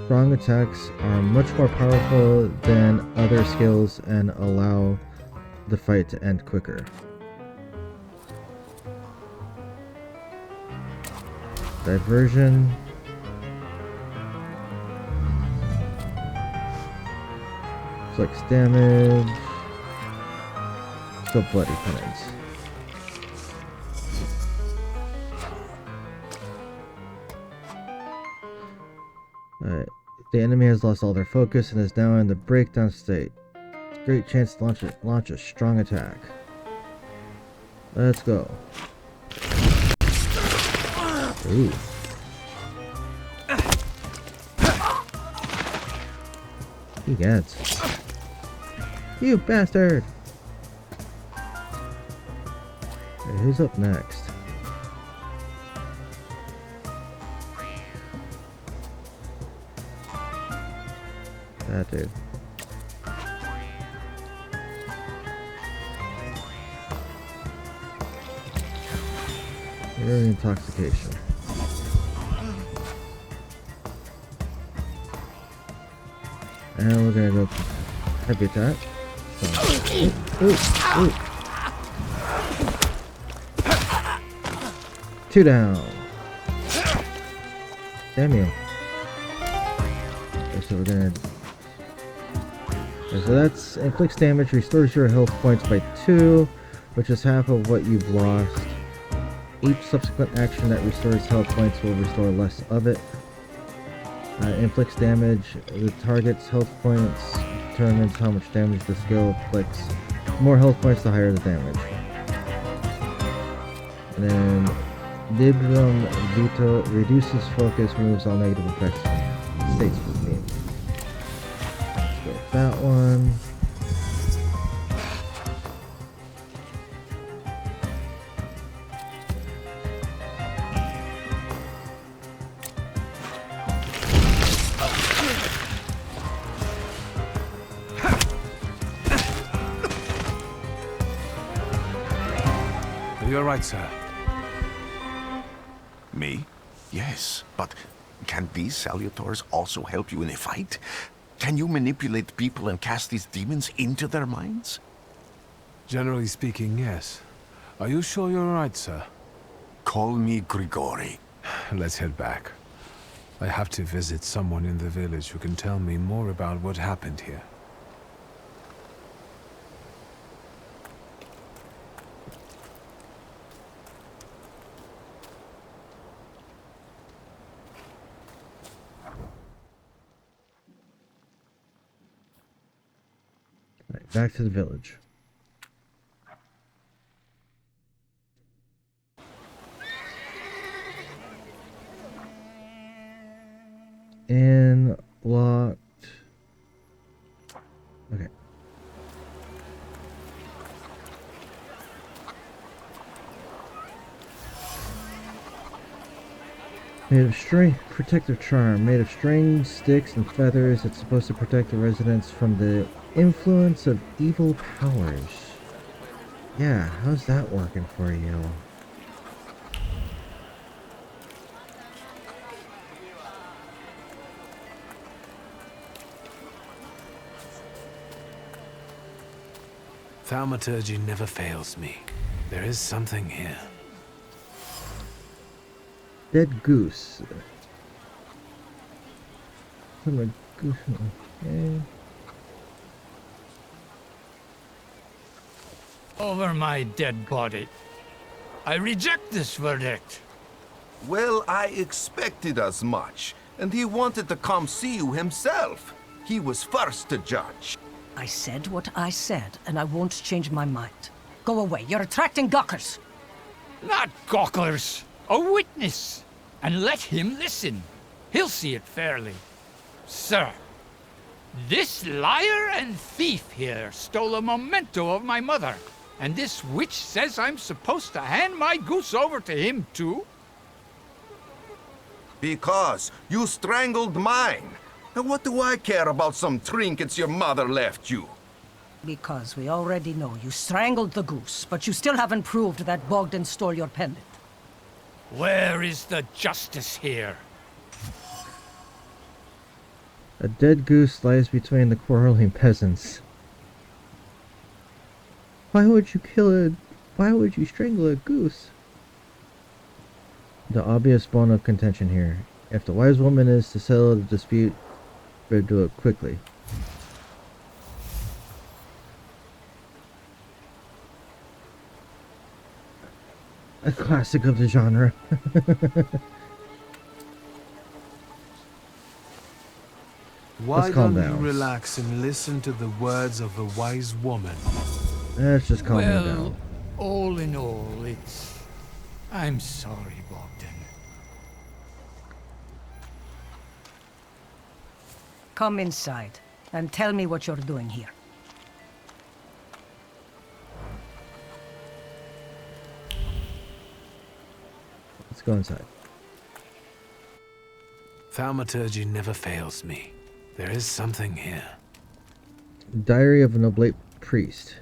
Strong attacks are much more powerful than other skills and allow the fight to end quicker. Diversion. Flex damage. Still bloody penance. Alright. The enemy has lost all their focus and is now in the breakdown state. It's a great chance to launch a strong attack. Let's go. Ooh. He gets. You bastard! Okay, who's up next? That dude. You're intoxication. And we're gonna go heavy attack. So, ooh. 2 down. Damn you. Okay, so we're gonna. Okay, so that's inflicts damage, restores your health points by 2, which is half of what you've lost. Each subsequent action that restores health points will restore less of it. Inflicts damage. The target's health points determines how much damage the skill inflicts. The more health points, the higher the damage. And then Librum Vito reduces focus, removes all negative effects from states with me. Let's go with that one. You're right, sir. Me? Yes, but can these salutors also help you in a fight? Can you manipulate people and cast these demons into their minds? Generally speaking, yes. Are you sure you're right, sir? Call me Grigori. Let's head back. I have to visit someone in the village who can tell me more about what happened here. Right, back to the village. And locked. Okay. Made of string, protective charm. Made of string, sticks, and feathers. It's supposed to protect the residents from the influence of evil powers. Yeah, how's that working for you? Thaumaturgy never fails me. There is something here. Dead goose. From a goose. Okay. Over my dead body. I reject this verdict. Well, I expected as much. And he wanted to come see you himself. He was first to judge. I said what I said, and I won't change my mind. Go away. You're attracting gawkers. Not gawkers. A witness. And let him listen. He'll see it fairly. Sir, this liar and thief here stole a memento of my mother. And this witch says I'm supposed to hand my goose over to him too? Because you strangled mine. And what do I care about some trinkets your mother left you? Because we already know you strangled the goose, but you still haven't proved that Bogdan stole your pendant. Where is the justice here? A dead goose lies between the quarreling peasants. Why would you kill it? Why would you strangle a goose? The obvious bone of contention here. If the wise woman is to settle the dispute, better do it quickly. A classic of the genre. Why calm don't down. you relax and listen to the words of the wise woman? Let's just calm well, down. All in all, I'm sorry, Bogdan. Come inside, and tell me what you're doing here. Let's go inside. Thaumaturgy never fails me. There is something here. Diary of an Oblate Priest.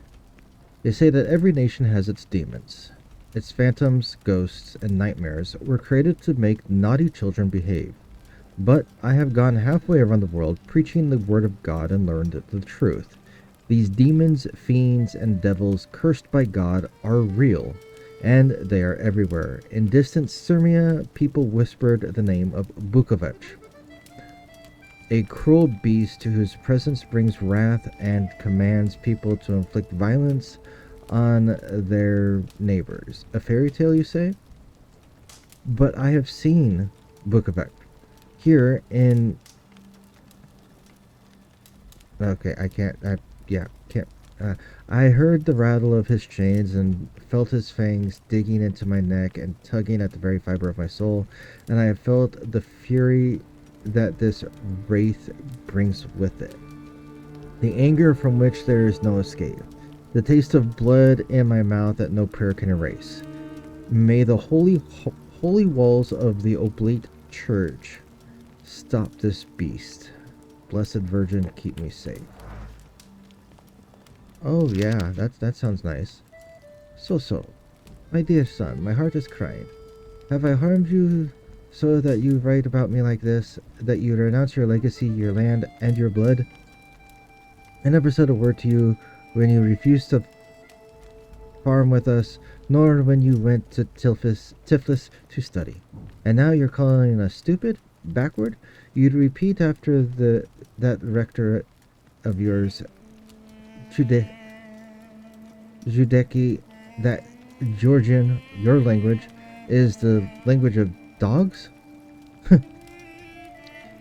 They say that every nation has its demons. Its phantoms, ghosts, and nightmares were created to make naughty children behave. But I have gone halfway around the world preaching the word of God and learned the truth. These demons, fiends, and devils cursed by God are real, and they are everywhere. In distant Sirmia, people whispered the name of Bukovec, a cruel beast whose presence brings wrath and commands people to inflict violence on their neighbors. A fairy tale, you say? But I have seen Bukovec here in... Okay, I can't... I heard the rattle of his chains and felt his fangs digging into my neck and tugging at the very fiber of my soul, and I have felt the fury that this wraith brings with it. The anger from which there is no escape. The taste of blood in my mouth that no prayer can erase. May the holy walls of the Oblate Church stop this beast. Blessed Virgin, keep me safe. Oh yeah, that sounds nice. So, my dear son, my heart is crying. Have I harmed you so that you write about me like this, that you renounce your legacy, your land, and your blood? I never said a word to you when you refused to farm with us, nor when you went to Tiflis to study. And now you're calling us stupid? backward, you'd repeat after that rector of yours, Judeki, that Georgian, your language, is the language of dogs?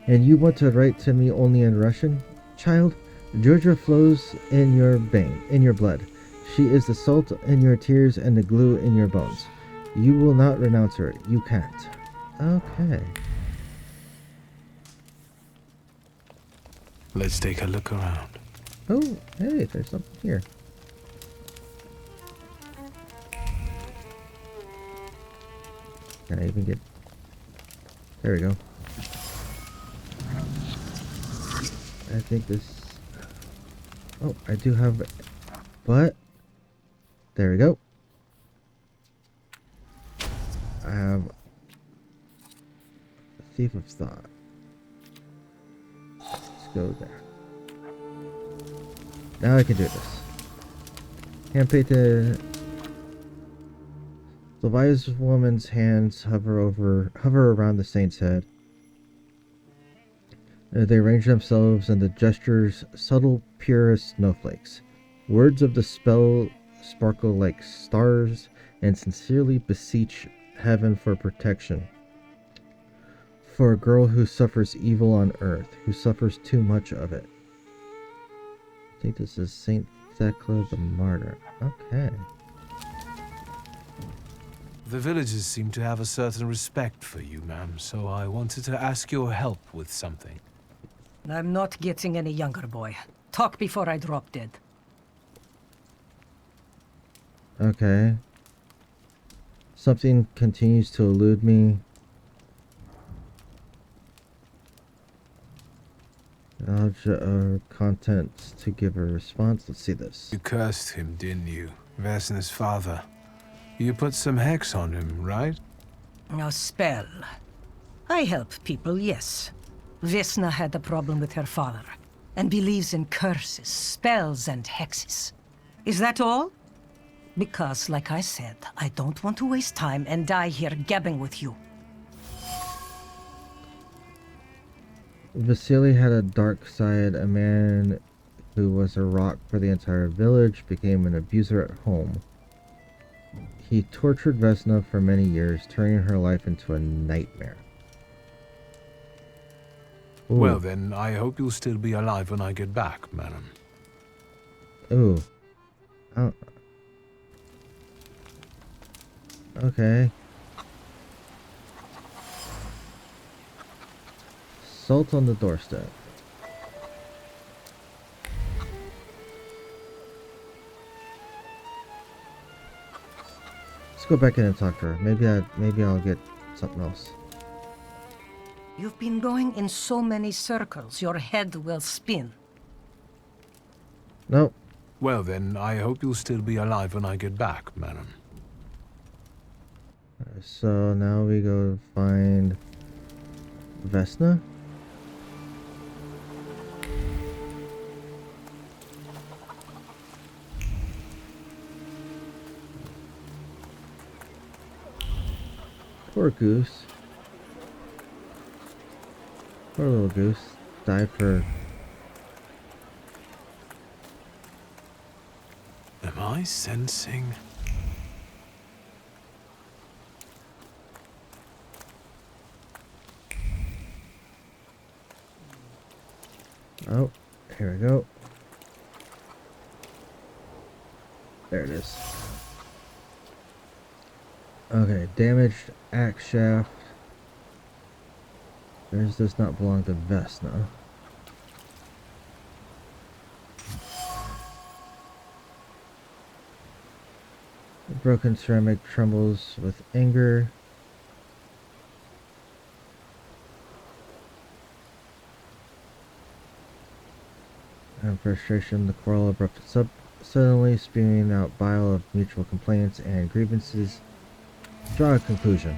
And you want to write to me only in Russian? Child, Georgia flows in your blood. She is the salt in your tears and the glue in your bones. You will not renounce her. You can't. Okay. Let's take a look around. Oh, hey, there's something here. Can I even get... There we go. I think this... Oh, I do have... But... There we go. I have... Thief of Thought. Let's go there. Now I can do this. Hand-painted... The wise woman's hands hover around the saint's head. They arrange themselves in the gestures subtle, pure as snowflakes. Words of the spell sparkle like stars and sincerely beseech heaven for protection. For a girl who suffers evil on earth, who suffers too much of it. I think this is Saint Thecla the Martyr. Okay. The villagers seem to have a certain respect for you, ma'am, so I wanted to ask your help with something. I'm not getting any younger, boy. Talk before I drop dead. Okay. Something continues to elude me. Acknowledge contents to give a response. Let's see this. You cursed him, didn't you? Vesna's father. You put some hex on him, right? A spell. I help people, yes. Vesna had a problem with her father, and believes in curses, spells, and hexes. Is that all? Because, like I said, I don't want to waste time and die here gabbing with you. Vasily had a dark side. A man who was a rock for the entire village became an abuser at home. He tortured Vesna for many years, turning her life into a nightmare. Ooh. Well then, I hope you'll still be alive when I get back, madam. Ooh. Oh. Okay. Salt on the doorstep. Let's go back in and talk to her. Maybe I'll get something else. You've been going in so many circles, your head will spin. Nope. Well then, I hope you'll still be alive when I get back, madam. So now we go find Vesna. Poor goose. Poor little goose. Died for... Am I sensing... Oh, here we go. There it is. Okay, damaged axe shaft. Theirs does not belong to Vesna. The broken ceramic trembles with anger. And frustration, the quarrel erupted suddenly, spewing out bile of mutual complaints and grievances. Draw a conclusion.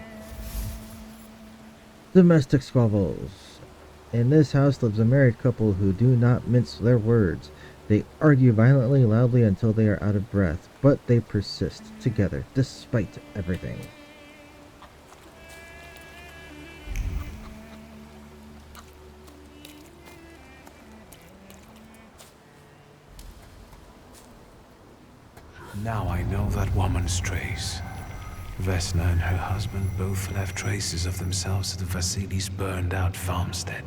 Domestic squabbles. In this house lives a married couple who do not mince their words. They argue violently, loudly until they are out of breath, but they persist together despite everything. Now I know that woman's trace. Vesna and her husband both left traces of themselves at Vasily's burned-out farmstead.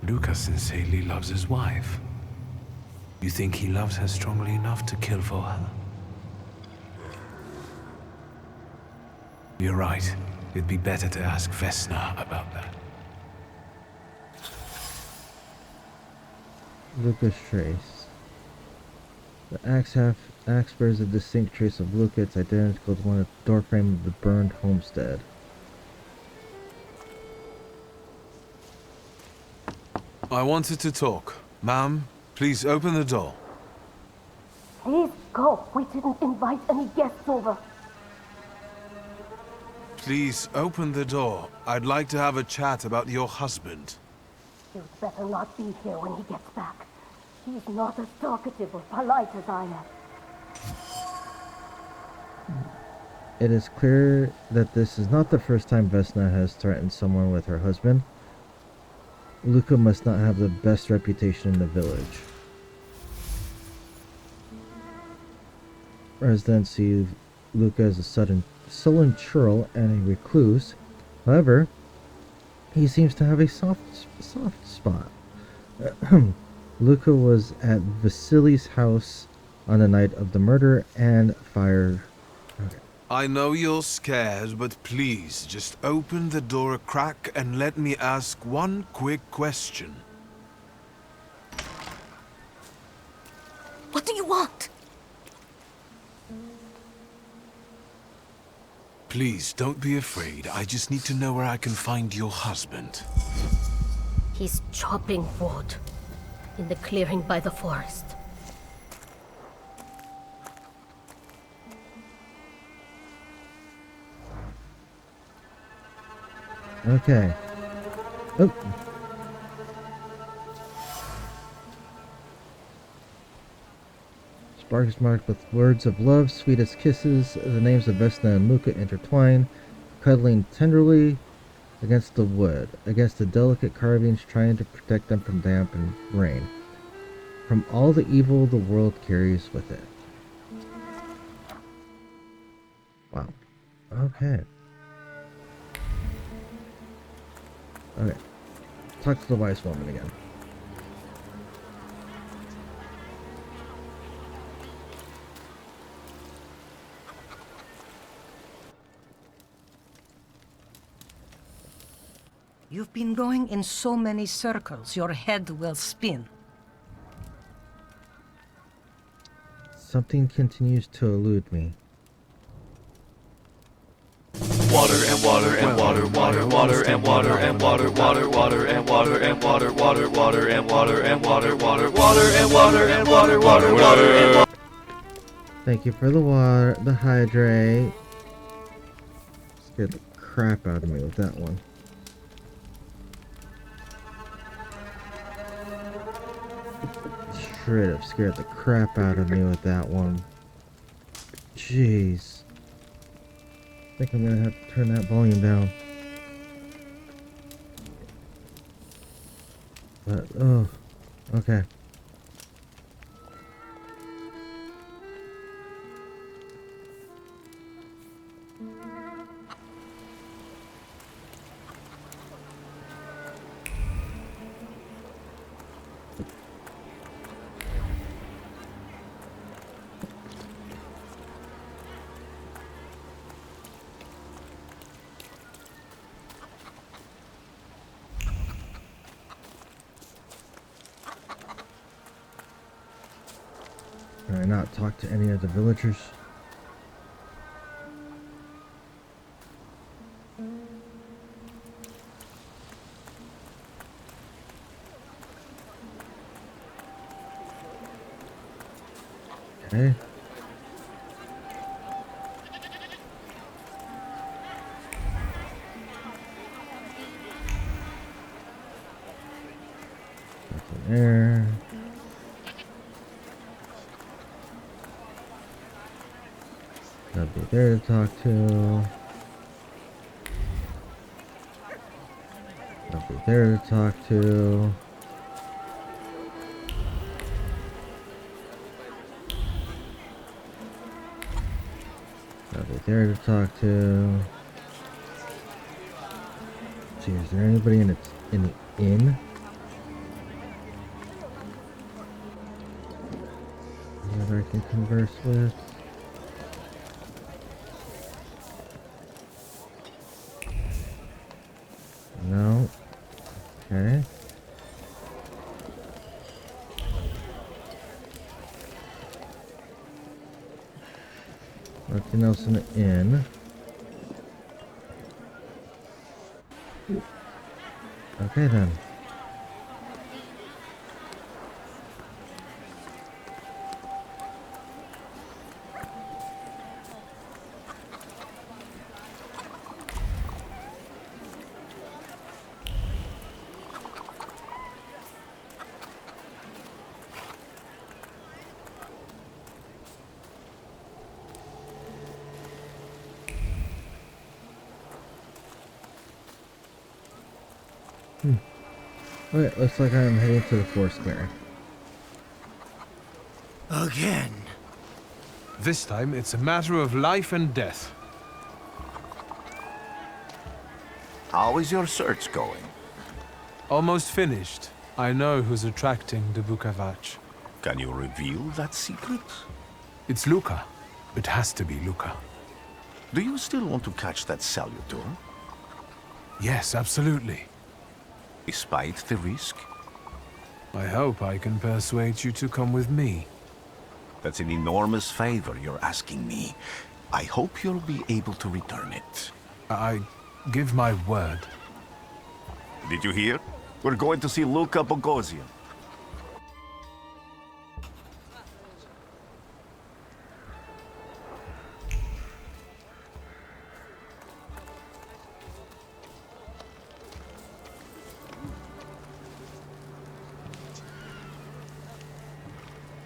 Luka sincerely loves his wife. You think he loves her strongly enough to kill for her? You're right. It'd be better to ask Vesna about that. Luka's trace. The axe bears a distinct trace of Luka. It's identical to one at the doorframe of the burned homestead. I wanted to talk. Ma'am, please open the door. Please go. We didn't invite any guests over. Please open the door. I'd like to have a chat about your husband. You'd better not be here when he gets back. He's not as talkative or polite as I am. It is clear that this is not the first time Vesna has threatened someone with her husband. Luka must not have the best reputation in the village. Residents see Luka as a sullen churl and a recluse. However, he seems to have a soft spot. Luka was at Vasily's house on the night of the murder and fire. Okay. I know you're scared, but please just open the door a crack and let me ask one quick question. What do you want? Please, don't be afraid. I just need to know where I can find your husband. He's chopping wood in the clearing by the forest. Okay. Oh. Spark is marked with words of love, sweet as kisses. The names of Vesna and Luka intertwine, cuddling tenderly against the wood, against the delicate carvings, trying to protect them from damp and rain, from all the evil the world carries with it. Wow. Okay. Okay. Talk to the wise woman again. You've been going in so many circles, your head will spin. Something continues to elude me. Water and water and water, water, water and water and water, water, water and water and water, water, water and water and water, water, water and water and water, water, water and water. Thank you for the water, the hydrate. Scared the crap out of me with that one. Straight up scared the crap out of me with that one. Jeez. I think I'm gonna have to turn that volume down. But, oh, okay. Can I not talk to any of the villagers? Okay. Nothing there. Nobody there to talk to. Nobody there to talk to. Right there to talk to. Let's see, is there anybody in the inn? Whoever I can converse with. No. Okay. Nothing else in the inn. Okay then. Okay, looks like I'm heading to the forest clearing. Again. This time, it's a matter of life and death. How is your search going? Almost finished. I know who's attracting the Bukavac. Can you reveal that secret? It's Luca. It has to be Luca. Do you still want to catch that Salutor? Yes, absolutely. Despite the risk? I hope I can persuade you to come with me. That's an enormous favor you're asking me. I hope you'll be able to return it. I give my word. Did you hear? We're going to see Luca Bogosian.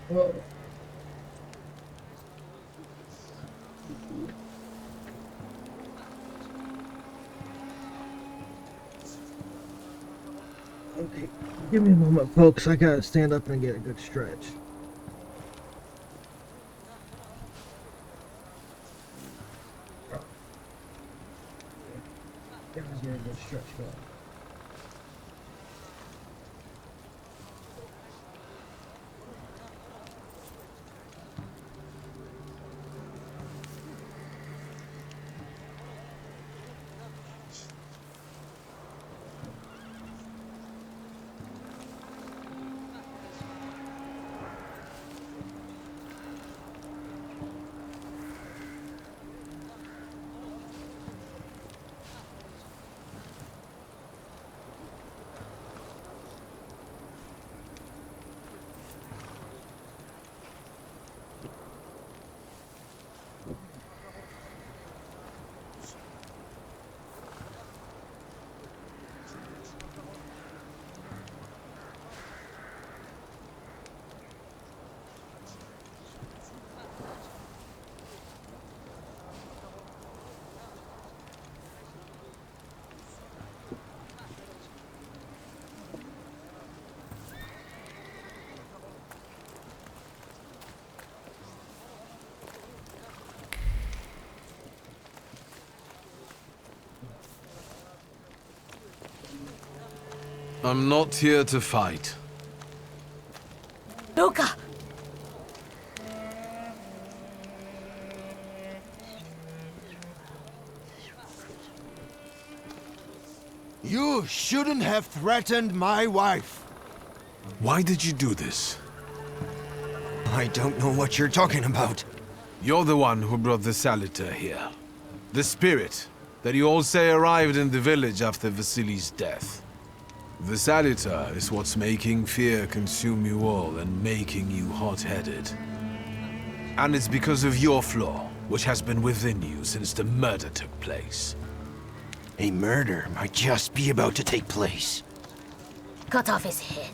Well, okay, give me a moment, folks. I gotta stand up and get a good stretch. Gotta get a good stretch going. I'm not here to fight. Luca! You shouldn't have threatened my wife. Why did you do this? I don't know what you're talking about. You're the one who brought the Salutor here. The spirit that you all say arrived in the village after Vasily's death. The Salutor is what's making fear consume you all and making you hot-headed. And it's because of your flaw, which has been within you since the murder took place. A murder might just be about to take place. Cut off his head.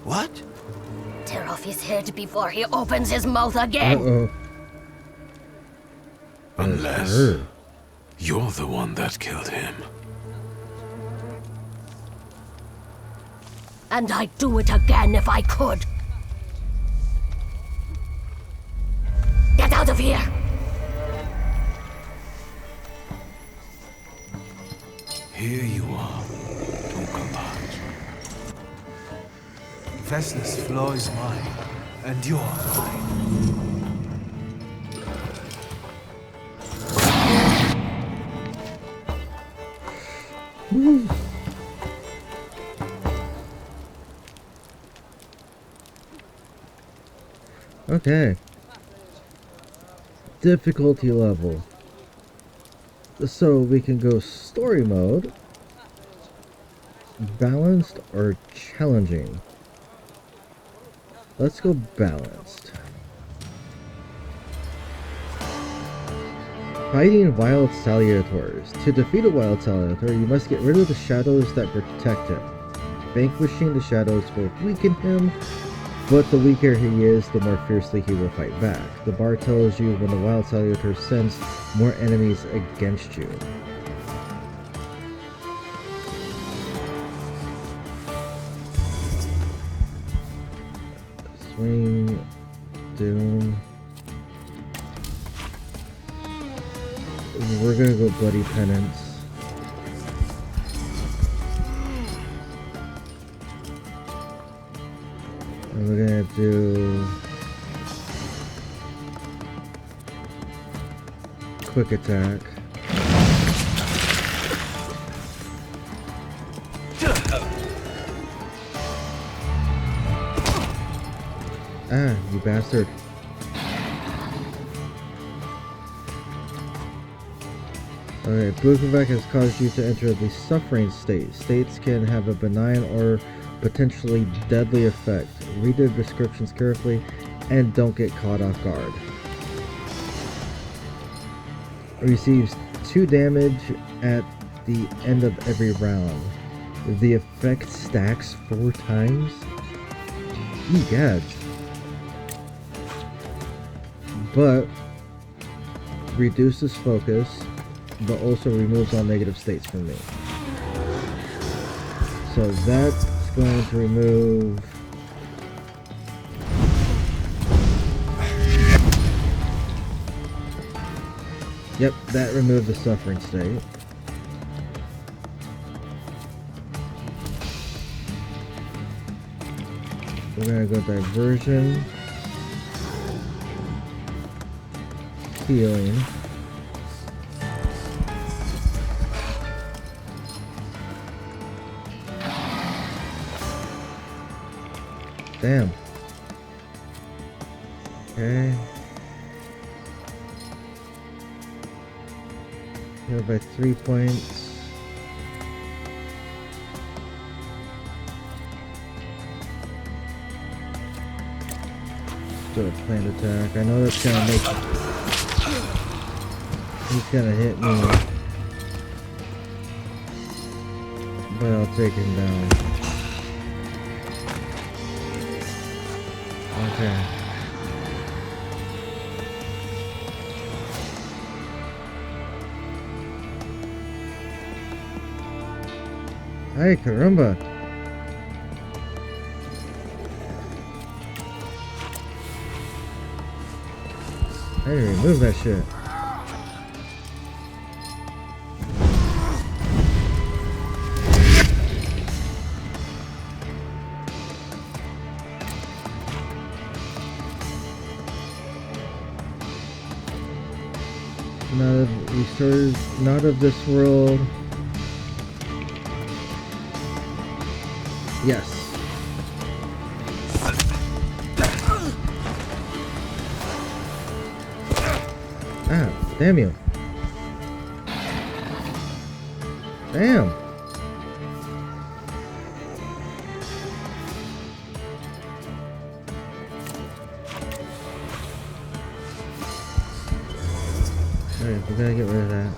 What? Tear off his head before he opens his mouth again. Uh-oh. Unless you're the one that killed him. And I'd do it again if I could. Get out of here! Here you are, Unkalaj. Vesna's flaw is mine, and you're mine. Okay. Difficulty level. So we can go story mode, balanced, or challenging. Let's go balanced. Fighting Wild Salutators. To defeat a Wild Salutor, you must get rid of the shadows that protect him. Vanquishing the shadows will weaken him, but the weaker he is, the more fiercely he will fight back. The bar tells you when the Wild Salutor sends more enemies against you. Swing, Doom. We're gonna go Bloody Penance. And we're gonna do Quick Attack. Ah, you bastard. Alright, Bukovac has caused you to enter the suffering state. States can have a benign or potentially deadly effect. Read the descriptions carefully and don't get caught off guard. Receives 2 damage at the end of every round. The effect stacks 4 times? Egad. But reduces focus, but also removes all negative states from me. So that's going to remove yep, that removed the suffering state. We're gonna go diversion, healing. Damn. Okay. Heal by 3 points. Do a planned attack. I know that's gonna make. He's gonna hit me. But I'll take him down. Okay. Hey, caramba. I didn't remove that shit. Not of this world. Yes. Ah, damn you. Damn. Alright, we gotta get rid of that.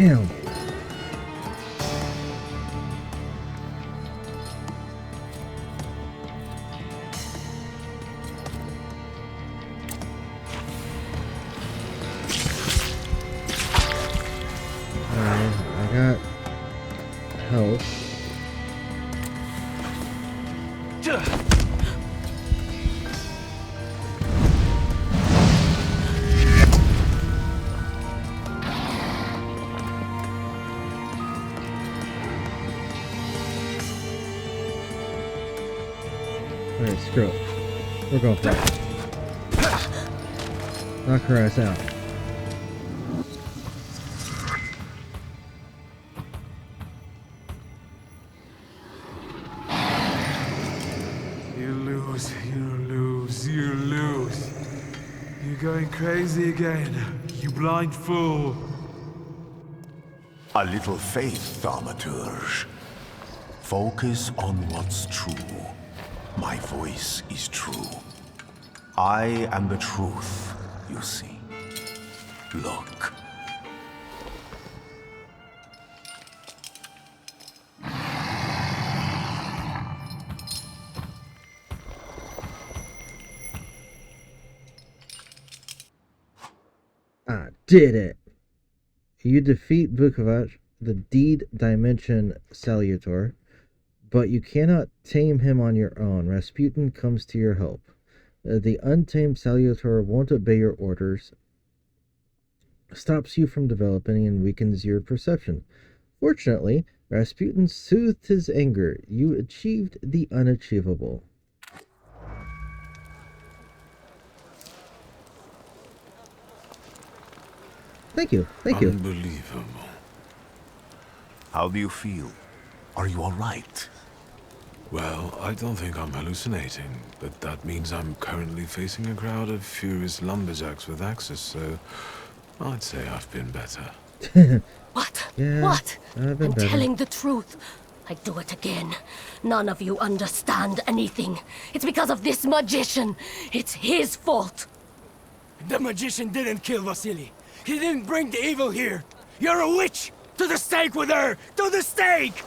Damn. I got health. Alright, screw it. We're going for it. Knock her ass out. You lose, you lose, you lose. You're going crazy again, you blind fool. A little faith, thaumaturge. Focus on what's true. My voice is true. I am the truth, you see. Look. I did it! You defeat Vukovac, the Deed Dimension Salutor, but you cannot tame him on your own. Rasputin comes to your help. The untamed Salutor won't obey your orders, stops you from developing, and weakens your perception. Fortunately, Rasputin soothed his anger. You achieved the unachievable. Thank you. Thank you. Unbelievable. How do you feel? Are you all right? Well, I don't think I'm hallucinating, but that means I'm currently facing a crowd of furious lumberjacks with axes, so I'd say I've been better. What? Yeah, What? I've been I'm better. telling the truth. I do it again. None of you understand anything. It's because of this magician. It's his fault. The magician didn't kill Vasily. He didn't bring the evil here. You're a witch! To the stake with her! To the stake!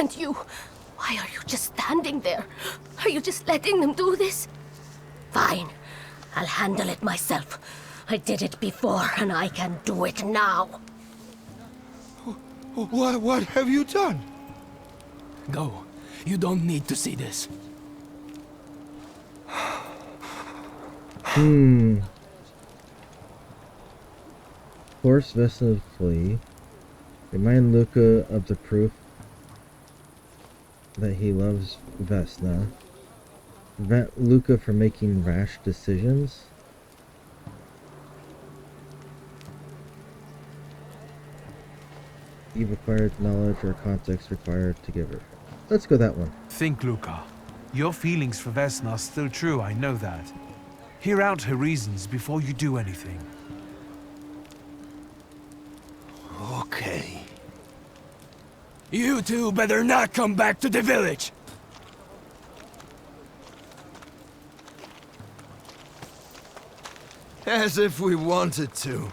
And you, why are you just standing there? Are you just letting them do this? Fine. I'll handle it myself. I did it before, and I can do it now. What have you done? Go. You don't need to see this. Force Vesna to flee. Remind Luca of the proof that he loves Vesna. Prevent Luca from making rash decisions. You've acquired knowledge or context required to give her. Let's go that one. Think, Luca. Your feelings for Vesna are still true, I know that. Hear out her reasons before you do anything. Okay. You two better not come back to the village! As if we wanted to.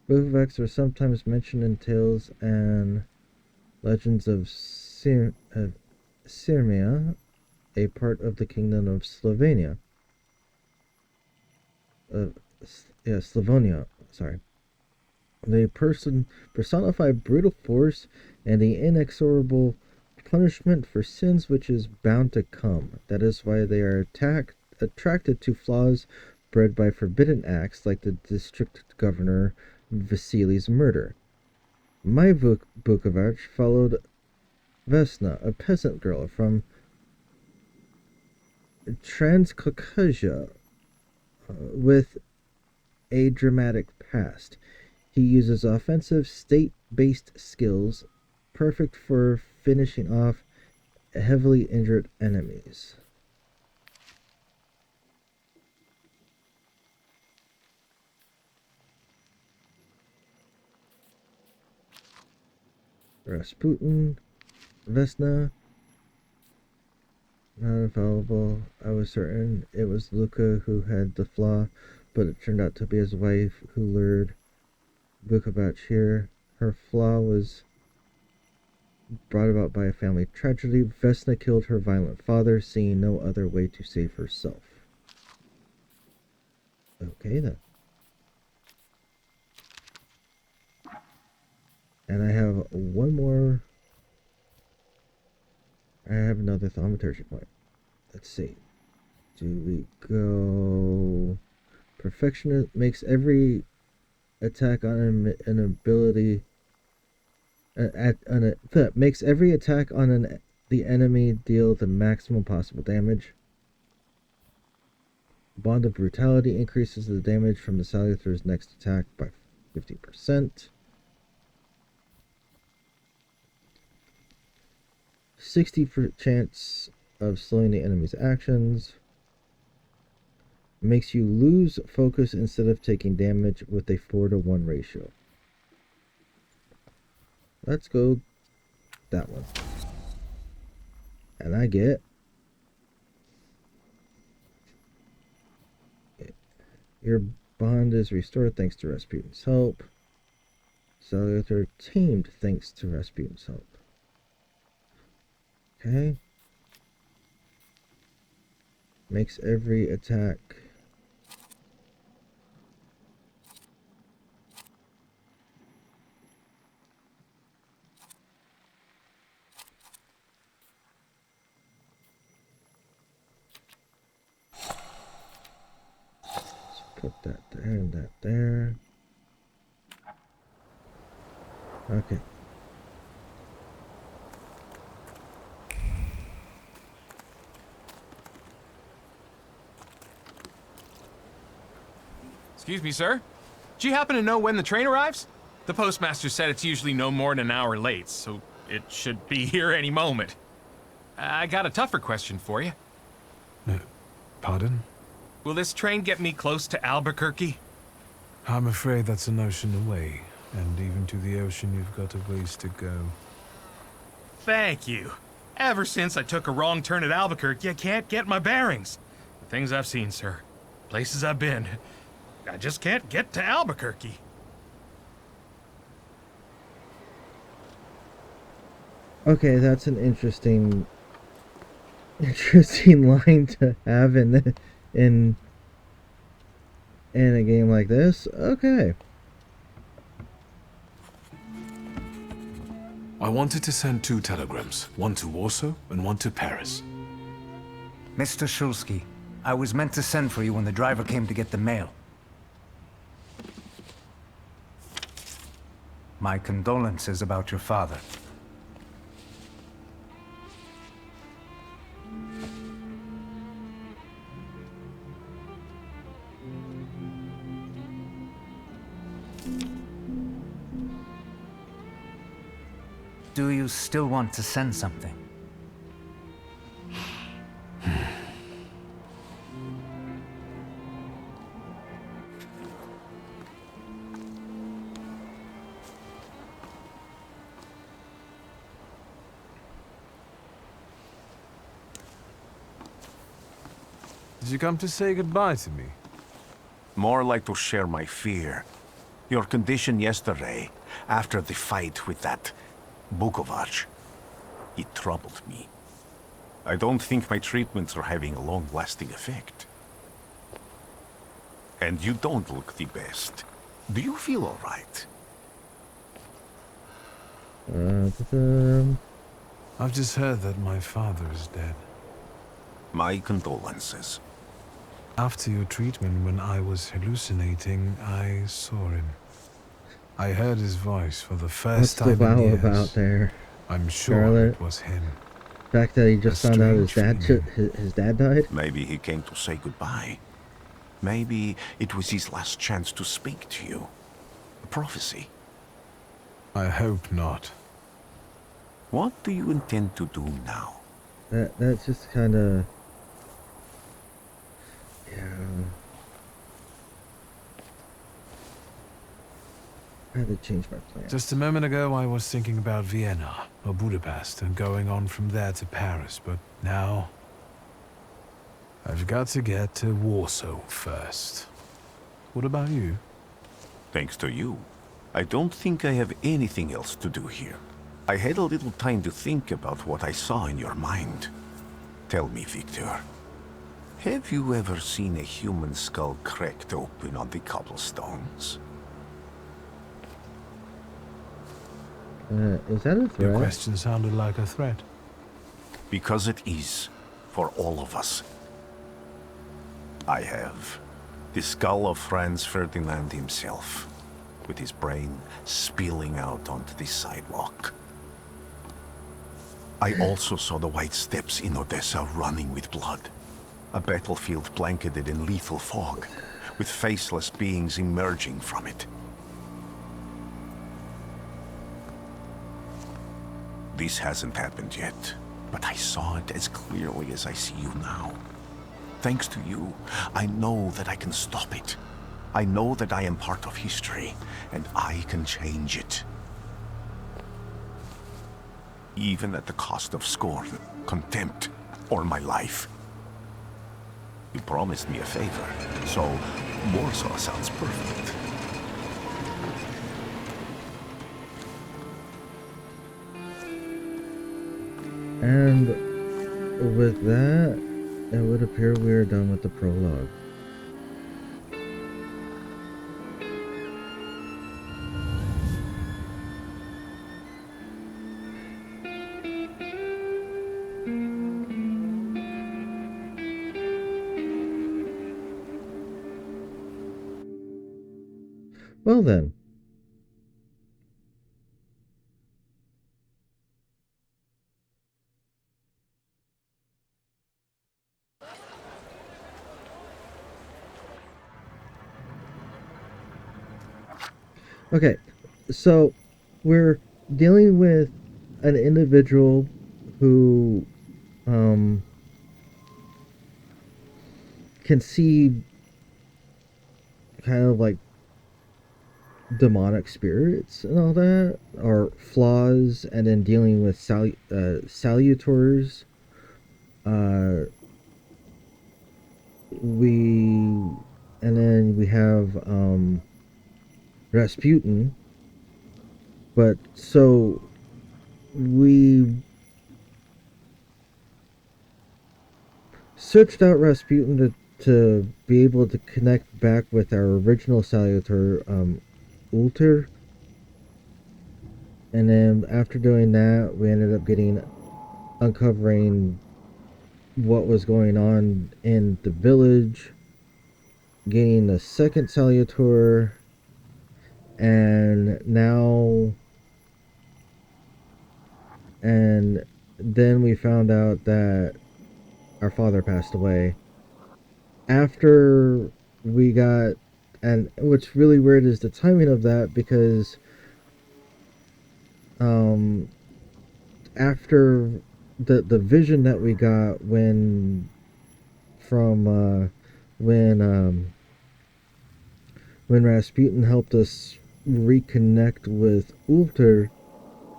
Vukovacs are sometimes mentioned in tales and legends of Sirmia, a part of the kingdom of Slovenia. Slavonia, sorry. They personify brutal force and the inexorable punishment for sins which is bound to come. That is why they are attracted to flaws bred by forbidden acts like the district governor Vasily's murder. My Vukovac followed Vesna, a peasant girl from Transcaucasia with a dramatic past. He uses offensive state-based skills perfect for finishing off heavily injured enemies. Rasputin, Vesna, not infallible. I was certain it was Luca who had the flaw, but it turned out to be his wife who lured Vukovac here. Her flaw was brought about by a family tragedy. Vesna killed her violent father, seeing no other way to save herself. Okay then. And I have one more. I have another thaumaturgy point. Let's see. Do we go... Perfectionist makes every attack on an ability... makes every attack on the enemy deal the maximum possible damage. Bond of Brutality increases the damage from the Salutator's next attack by 50%. 60% chance of slowing the enemy's actions. Makes you lose focus instead of taking damage with a 4-to-1 ratio. Let's go that one. And I get your bond is restored thanks to Rasputin's help. Salutar tamed thanks to Rasputin's help. Okay. Makes every attack put that there and that there. Okay. Excuse me, sir? Do you happen to know when the train arrives? The postmaster said it's usually no more than an hour late, so it should be here any moment. I got a tougher question for you. Pardon? Will this train get me close to Albuquerque? I'm afraid that's an ocean away, and even to the ocean you've got a ways to go. Thank you. Ever since I took a wrong turn at Albuquerque, I can't get my bearings. The things I've seen, sir. Places I've been. I just can't get to Albuquerque. Okay, that's an interesting line to have in a game like this. Okay. I wanted to send 2 telegrams, one to Warsaw and one to Paris. Mr. Shulsky, I was meant to send for you when the driver came to get the mail. My condolences about your father. Do you still want to send something? Did you come to say goodbye to me? More like to share my fear. Your condition yesterday, after the fight with that Vukovac, it troubled me. I don't think my treatments are having a long-lasting effect. And you don't look the best. Do you feel all right? I've just heard that my father is dead. My condolences. After your treatment, when I was hallucinating, I saw him. I heard his voice for the first time in years. What's the vow about there? I'm sure Charlotte? it was him. The fact that he just found out strange his dad died? Maybe he came to say goodbye. Maybe it was his last chance to speak to you. A prophecy. I hope not. What do you intend to do now? That's just kind of, yeah. I had to change my plan. Just a moment ago, I was thinking about Vienna or Budapest and going on from there to Paris, but now I've got to get to Warsaw first. What about you? Thanks to you, I don't think I have anything else to do here. I had a little time to think about what I saw in your mind. Tell me, Victor, have you ever seen a human skull cracked open on the cobblestones? Is that a threat? Your question sounded like a threat. Because it is, for all of us. I have the skull of Franz Ferdinand himself, with his brain spilling out onto the sidewalk. I also saw the white steps in Odessa running with blood. A battlefield blanketed in lethal fog, with faceless beings emerging from it. This hasn't happened yet, but I saw it as clearly as I see you now. Thanks to you, I know that I can stop it. I know that I am part of history, and I can change it. Even at the cost of scorn, contempt, or my life. You promised me a favor, so Warsaw sounds perfect. And with that, it would appear we are done with the prologue. Well then. Okay, so we're dealing with an individual who can see kind of like demonic spirits and all that, or flaws, and then dealing with salutors. And then we have Rasputin. But so we searched out Rasputin to be able to connect back with our original salutor, Ulter. And then after doing that, we ended up uncovering what was going on in the village, getting the second salutor, and then we found out that our father passed away. After we got, and what's really weird is the timing of that, because after the vision that we got when Rasputin helped us reconnect with Ulter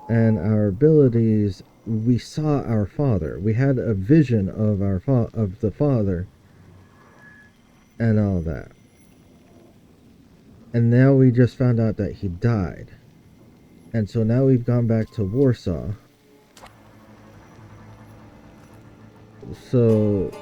and our abilities, we saw our father. We had a vision of of the father and all that. And now we just found out that he died. And so now we've gone back to Warsaw. So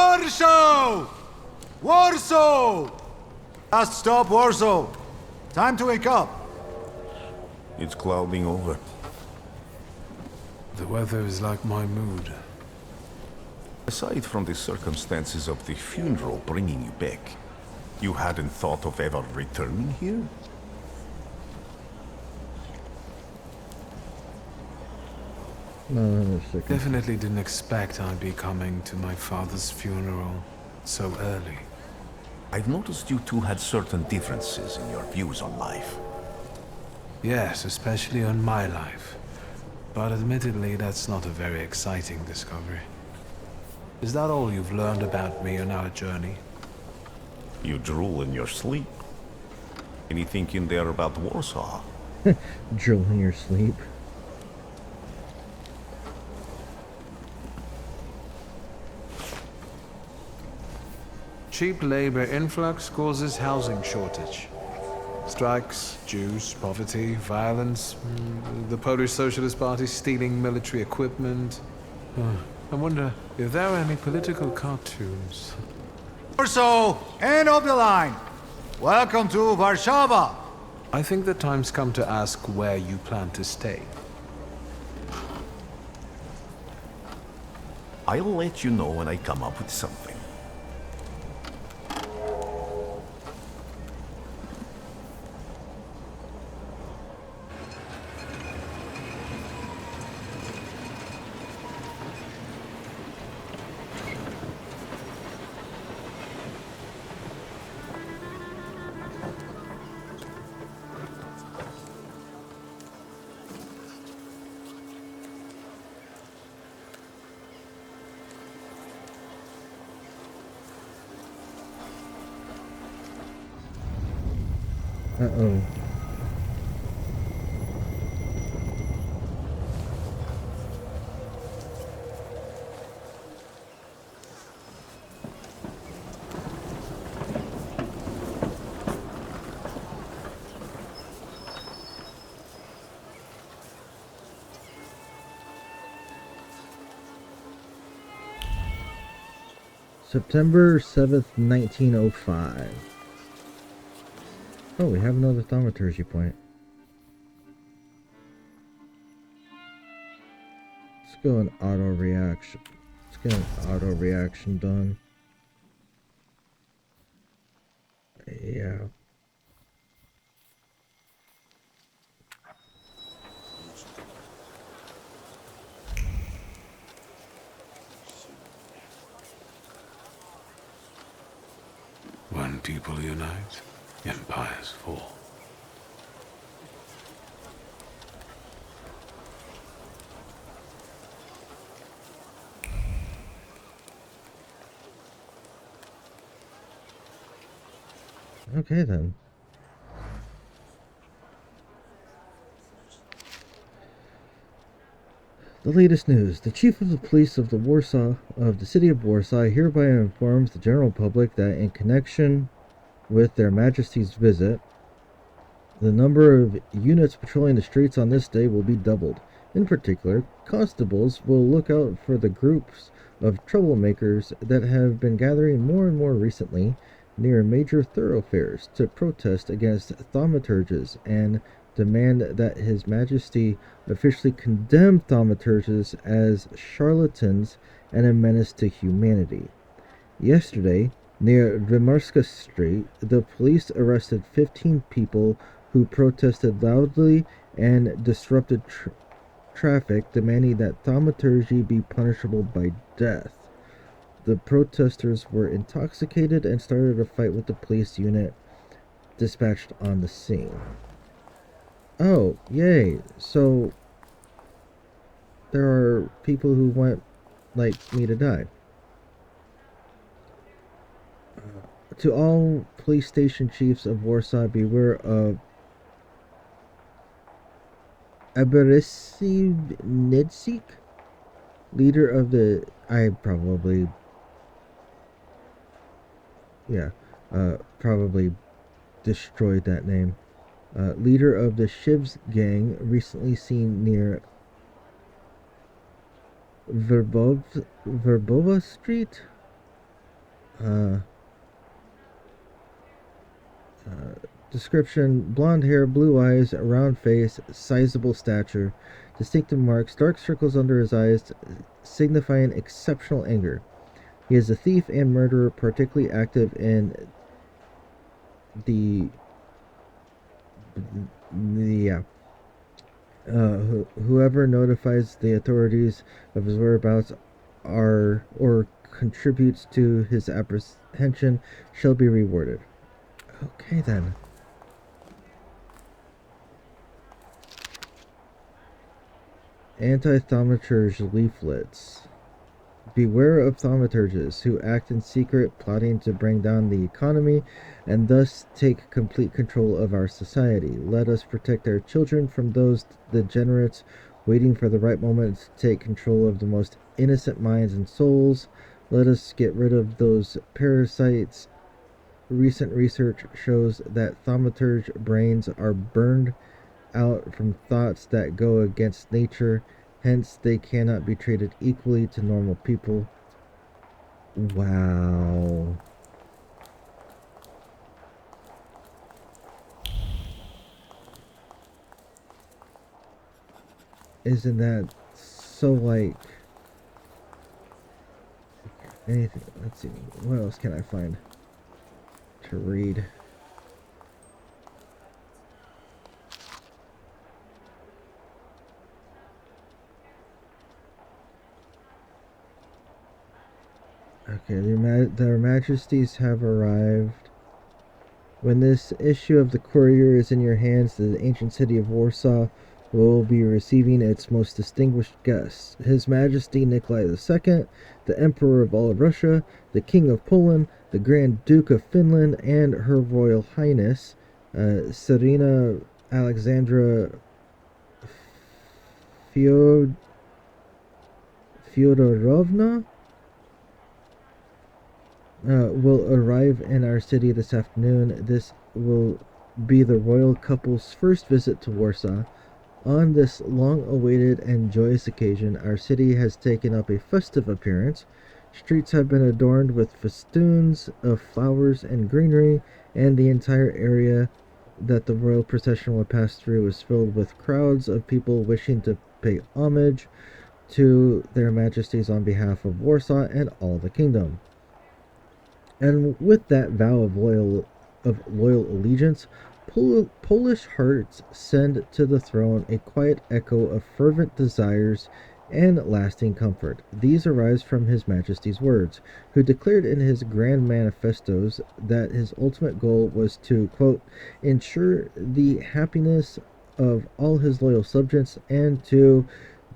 Warsaw! Warsaw! Last stop, Warsaw. Time to wake up. It's clouding over. The weather is like my mood. Aside from the circumstances of the funeral bringing you back, you hadn't thought of ever returning here? Definitely didn't expect I'd be coming to my father's funeral so early. I've noticed you two had certain differences in your views on life. Yes, especially on my life. But admittedly, that's not a very exciting discovery. Is that all you've learned about me on our journey? You drool in your sleep. Anything in there about Warsaw? Drool in your sleep. Cheap labor influx causes housing shortage. Strikes, Jews, poverty, violence, the Polish Socialist Party stealing military equipment. I wonder if there are any political cartoons. Warsaw, end of the line. Welcome to Warszawa. I think the time's come to ask where you plan to stay. I'll let you know when I come up with something. Uh-oh. September 7th, 1905. Oh, we have another thaumaturgy point. Let's go an auto reaction. Let's get an auto reaction done. Yeah. When people unite, empires fall. Okay then. The latest news. The chief of the police of the city of Warsaw hereby informs the general public that in connection with their majesty's visit, the number of units patrolling the streets on this day will be doubled. In particular, constables will look out for the groups of troublemakers that have been gathering more and more recently near major thoroughfares to protest against thaumaturges and demand that His Majesty officially condemn thaumaturges as charlatans and a menace to humanity. Yesterday, near Rymarska Street, the police arrested 15 people who protested loudly and disrupted traffic, demanding that thaumaturgy be punishable by death. The protesters were intoxicated and started a fight with the police unit dispatched on the scene. Oh, yay. So, there are people who want, like, me to die. To all police station chiefs of Warsaw, beware of Aberysy Nidsik, leader of the... probably destroyed that name. Leader of the Shivs gang, recently seen near Verbova Street. Description: blonde hair, blue eyes, round face, sizable stature, distinctive marks, dark circles under his eyes, signifying exceptional anger. He is a thief and murderer, particularly active in whoever notifies the authorities of his whereabouts or contributes to his apprehension shall be rewarded. Okay then. Anti-thaumaturge leaflets. Beware of thaumaturges who act in secret, plotting to bring down the economy and thus take complete control of our society. Let us protect our children from those degenerates waiting for the right moment to take control of the most innocent minds and souls. Let us get rid of those parasites. Recent research shows that thaumaturge brains are burned out from thoughts that go against nature, hence they cannot be treated equally to normal people. Wow. Isn't that so like anything? Let's see, what else can I find to read? Okay, their majesties have arrived. When this issue of the courier is in your hands, the ancient city of Warsaw will be receiving its most distinguished guests. His Majesty Nikolai II, the Emperor of all of Russia, the King of Poland, the Grand Duke of Finland, and Her Royal Highness, Serena Alexandra Fyodorovna, will arrive in our city this afternoon. This will be the royal couple's first visit to Warsaw. On this long-awaited and joyous occasion, our city has taken up a festive appearance. Streets have been adorned with festoons of flowers and greenery, and the entire area that the royal procession will pass through is filled with crowds of people wishing to pay homage to their majesties on behalf of Warsaw and all the kingdom. And with that vow of loyal allegiance, Polish hearts send to the throne a quiet echo of fervent desires and lasting comfort. These arise from His Majesty's words, who declared in his grand manifestos that his ultimate goal was to, quote, ensure the happiness of all his loyal subjects and to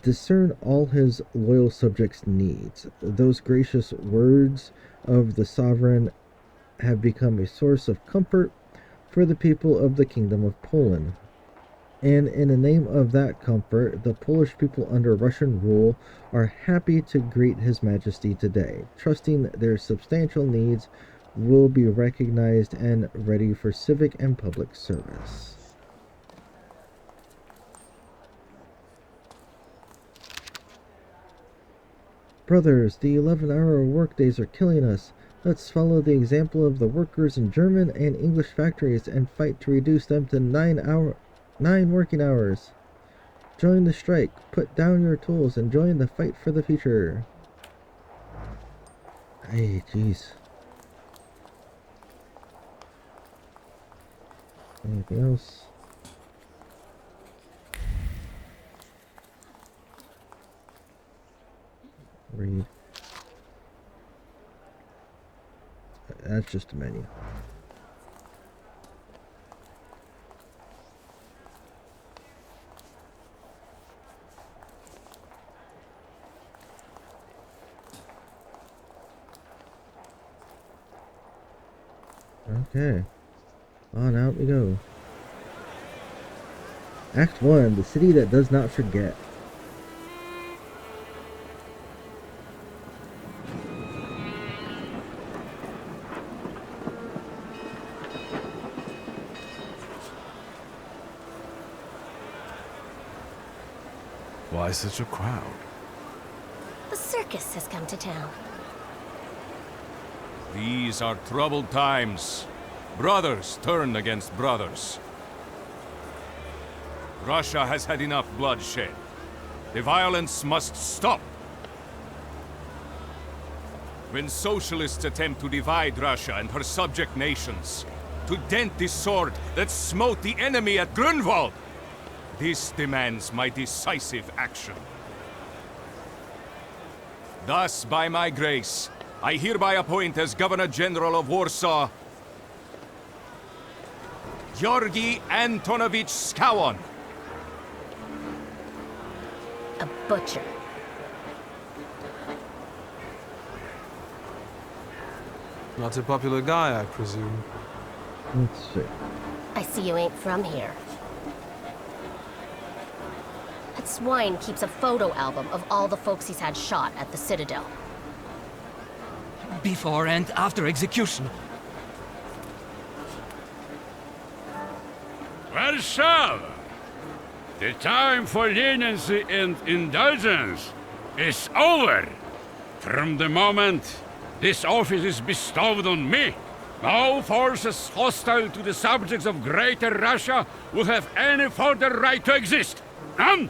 discern all his loyal subjects' needs. Those gracious words of the sovereign have become a source of comfort for the people of the Kingdom of Poland. And in the name of that comfort, the Polish people under Russian rule are happy to greet His Majesty today, trusting their substantial needs will be recognized and ready for civic and public service. Brothers, the 11-hour workdays are killing us. Let's follow the example of the workers in German and English factories and fight to reduce them to 9 working hours. Join the strike, put down your tools, and join the fight for the future. Hey, jeez. Anything else? Read. That's just a menu. Okay. On out we go. Act 1, the city that does not forget. Why such a crowd? The circus has come to town. These are troubled times. Brothers turn against brothers. Russia has had enough bloodshed. The violence must stop. When socialists attempt to divide Russia and her subject nations, to dent the sword that smote the enemy at Grunwald, this demands my decisive action. Thus, by my grace, I hereby appoint as Governor General of Warsaw, Georgi Antonovich Skowon. A butcher. Not a popular guy, I presume. Let's see. I see you ain't from here. That swine keeps a photo album of all the folks he's had shot at the Citadel. Before and after execution. Warsaw! The time for leniency and indulgence is over. From the moment this office is bestowed on me, no forces hostile to the subjects of Greater Russia will have any further right to exist. None!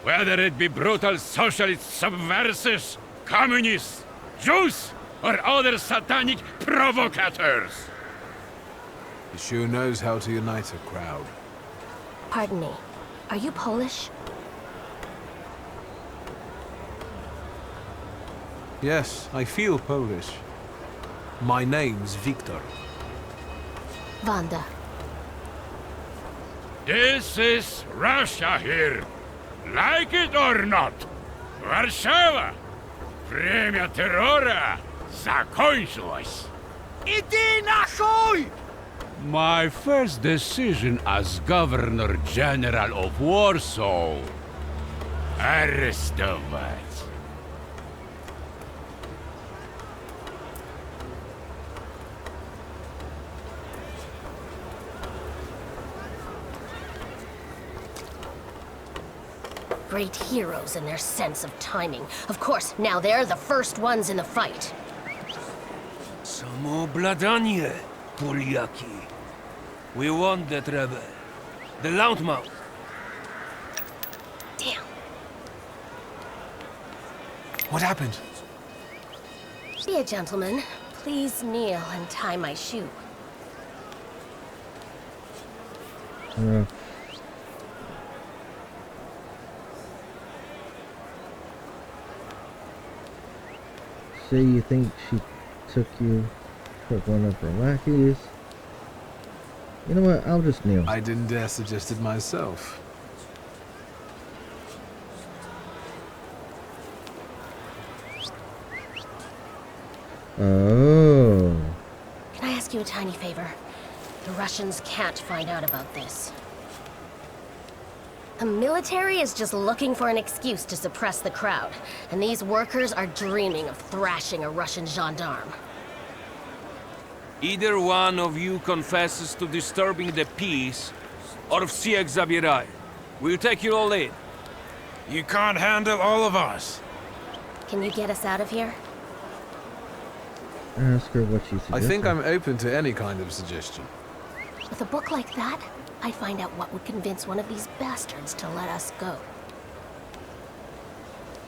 Whether it be brutal socialist subversives, communists, Jews, or other satanic provocators. He sure knows how to unite a crowd. Pardon me, are you Polish? Yes, I feel Polish. My name's Victor. Wanda. This is Russia here. Like it or not. Warszawa. Время террора закончилось. Иди нахуй! My first decision as Governor General of Warsaw. Arrestować. Great heroes in their sense of timing. Of course, now they're the first ones in the fight. Samoobladanie, Polyaki. We won that rebel. The Loudmouth. Damn. What happened? Be a gentleman. Please kneel and tie my shoe. Say you think she took one of her lackeys. You know what? I'll just kneel. I didn't dare suggest it myself. Oh. Can I ask you a tiny favor? The Russians can't find out about this. The military is just looking for an excuse to suppress the crowd, and these workers are dreaming of thrashing a Russian gendarme. Either one of you confesses to disturbing the peace, or всех забирай. We'll take you all in. You can't handle all of us. Can you get us out of here? Ask her what she suggested. I think I'm open to any kind of suggestion. With a book like that, I'd find out what would convince one of these bastards to let us go.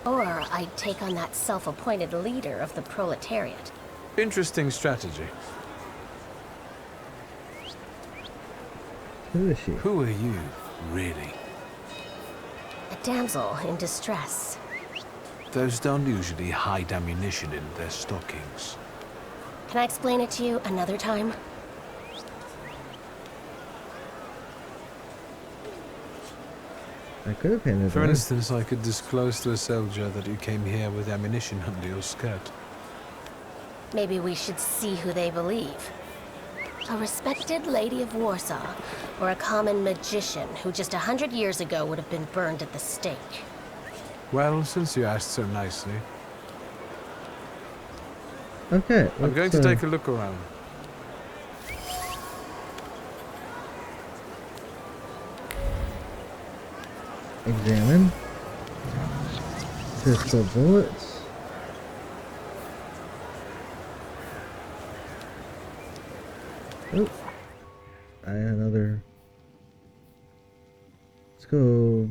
Or I'd take on that self-appointed leader of the proletariat. Interesting strategy. Who is she? Who are you, really? A damsel in distress. Those don't usually hide ammunition in their stockings. Can I explain it to you another time? I could have handed For her. instance, I could disclose to a soldier that you came here with ammunition under your skirt. Maybe we should see who they believe. A respected lady of Warsaw, or a common magician who just 100 years ago would have been burned at the stake. Well, since you asked so nicely. Okay, I'm going to take a look around. Examine. Pistol bullets. Oh, I had another. Let's go.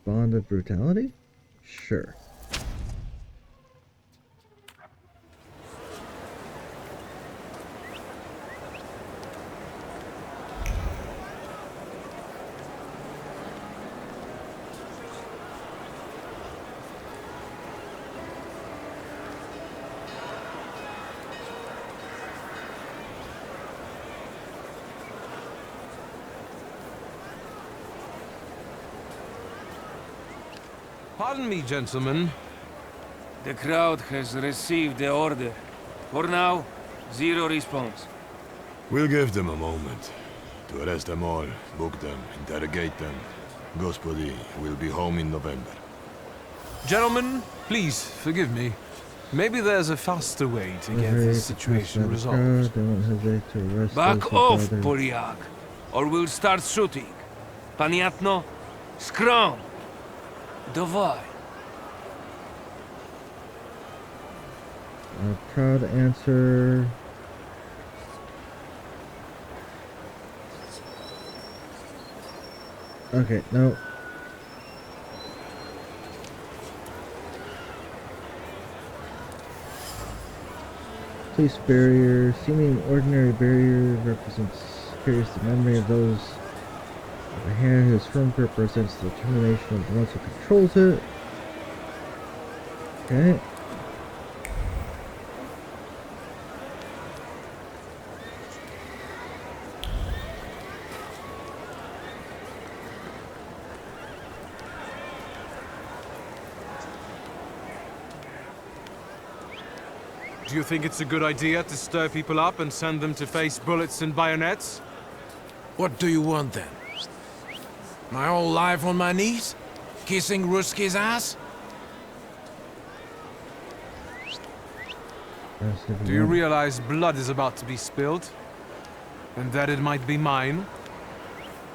Bond of Brutality? Sure. Pardon me, gentlemen. The crowd has received the order. For now, zero response. We'll give them a moment. To arrest them all, book them, interrogate them. Gospodi will be home in November. Gentlemen, please, forgive me. Maybe there's a faster way to get this situation resolved. Back off, Polyak, or we'll start shooting. Paniatno, scrum! Dawaj. Proud answer. Okay, no. Police barrier. Seeming ordinary barrier represents carries the memory of those of a hand whose firm grip represents the determination of the ones who controls it. Okay. Do you think it's a good idea to stir people up and send them to face bullets and bayonets? What do you want then? My whole life on my knees? Kissing Ruski's ass? Do you realize blood is about to be spilled? And that it might be mine?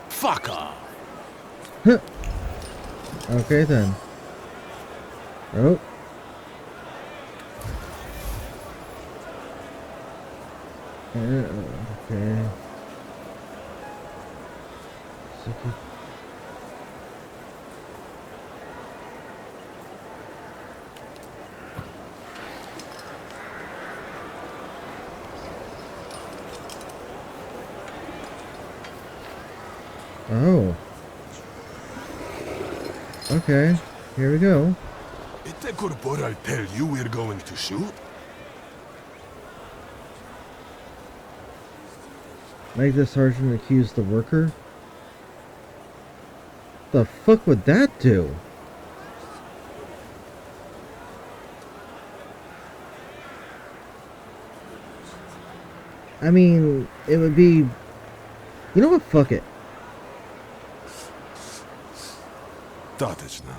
Fuck off! Okay then. Oh. Okay. Oh. Okay, here we go. Itte corporal tell you we're going to shoot? Make the sergeant accuse the worker? The fuck would that do? I mean, it would be... You know what? Fuck it. Tatechna.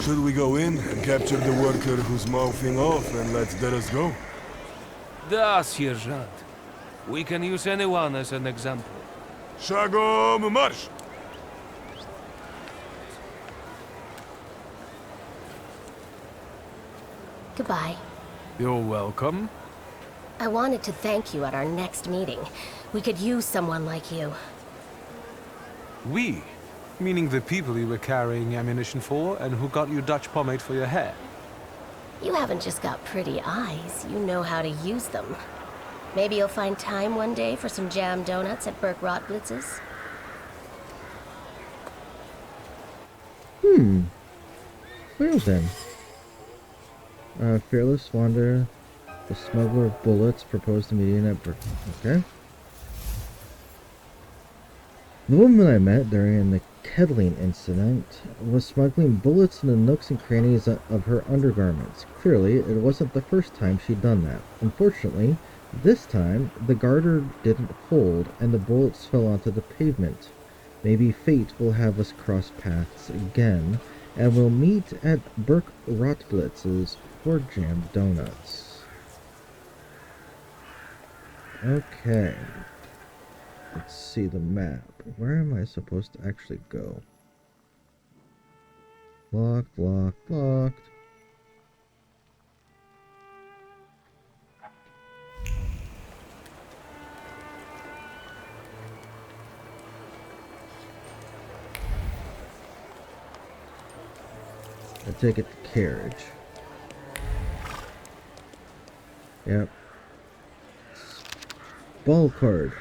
Should we go in and capture the worker who's mouthing off and let Deras go? Da, Sergeant. We can use anyone as an example. Shagom march! Goodbye. You're welcome. I wanted to thank you at our next meeting. We could use someone like you. We? Meaning the people you were carrying ammunition for and who got you Dutch pomade for your hair. You haven't just got pretty eyes, you know how to use them. Maybe you'll find time one day for some jam donuts at Burke Rotblitz's? Well then. Fearless Wanderer, the smuggler of bullets, proposed a meeting at Burke. Okay. The woman I met during the kettling incident was smuggling bullets into nooks and crannies of her undergarments. Clearly, it wasn't the first time she'd done that. Unfortunately, this time, the garter didn't hold, and the bullets fell onto the pavement. Maybe fate will have us cross paths again, and we'll meet at Burke Rotblitz's for jammed donuts. Okay. Let's see the map. Where am I supposed to actually go? Locked, locked, locked. to get the carriage. Yep. Ball card.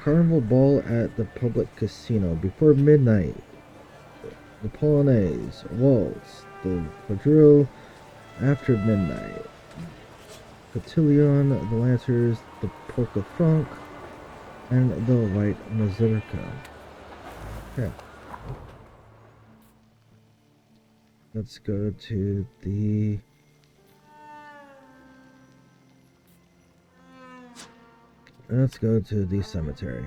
Carnival ball at the public casino before midnight. The Polonaise, waltz, the quadrille after midnight. Cotillion, the Lancers, the polka franc, and the white mazurka. Okay. Let's go to the... Let's go to the cemetery.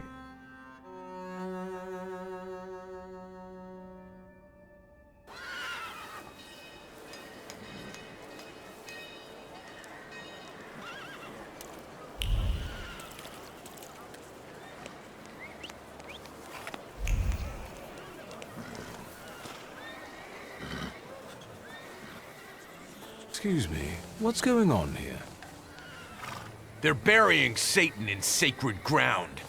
Excuse me, what's going on here? They're burying Satan in sacred ground.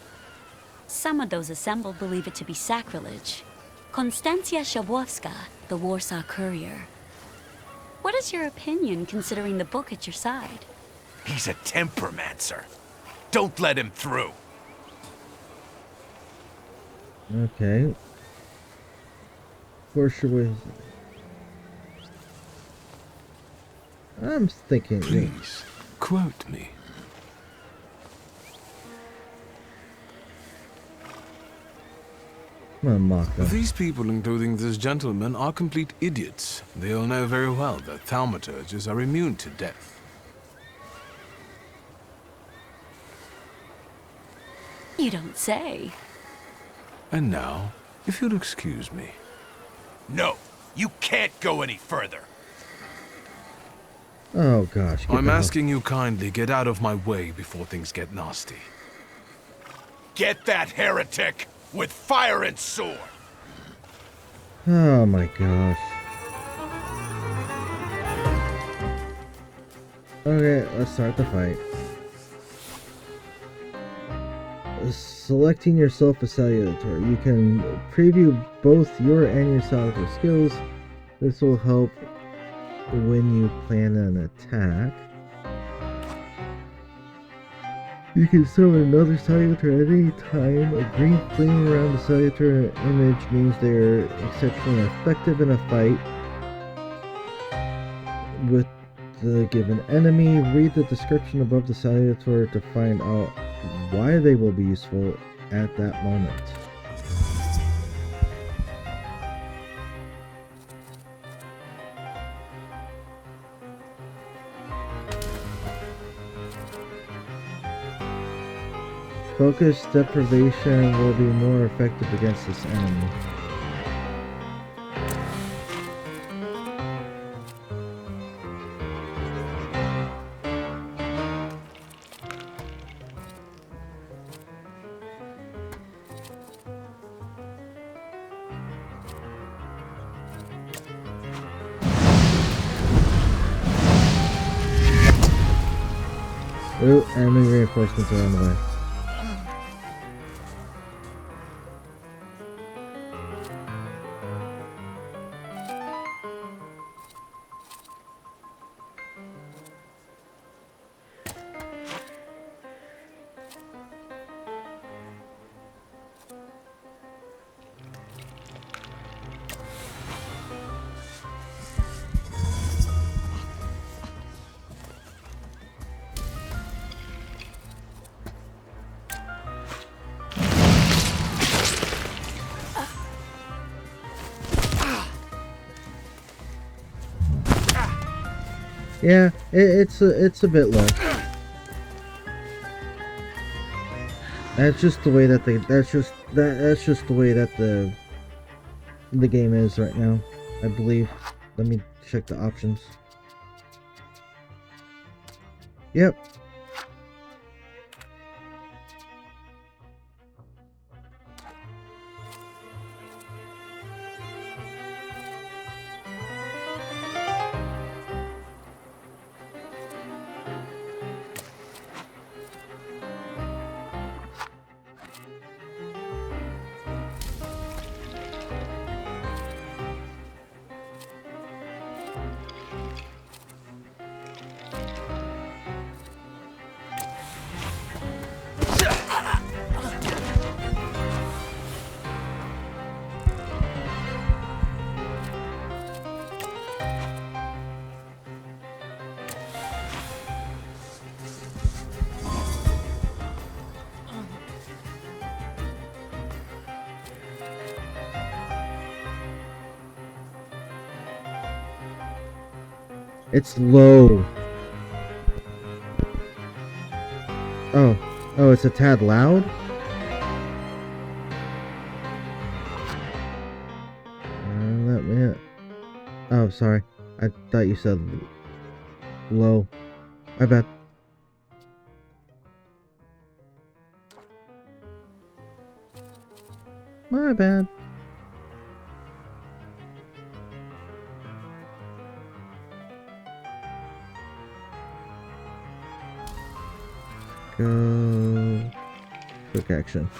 Some of those assembled believe it to be sacrilege. Konstancja Shabowska, the Warsaw Courier. What is your opinion, considering the book at your side? He's a tempermancer. Don't let him through. Okay. Where should we... I'm thinking... Please, quote me. These people, including this gentleman, are complete idiots. They all know very well that thaumaturges are immune to death. You don't say. And now, if you'll excuse me. No, you can't go any further. Oh gosh. I'm asking you kindly get out of my way before things get nasty. Get that heretic with fire and sword. Oh my gosh. Okay, let's start the fight. Selecting yourself a Salutor. You can preview both your and your Salutor skills. This will help when you plan an attack. You can summon another Salutor at any time. A green flame around the Salutor image means they are exceptionally effective in a fight with the given enemy. Read the description above the Salutor to find out why they will be useful at that moment. Focus deprivation will be more effective against this enemy. Ooh, enemy reinforcements are on the way. Yeah, it's a bit low. That's just the way that that's just the way that the game is right now, I believe. Let me check the options. Yep. It's low. Oh. Oh, it's a tad loud? Let me... Oh, sorry. I thought you said low. My bad. My bad. Go. Quick action.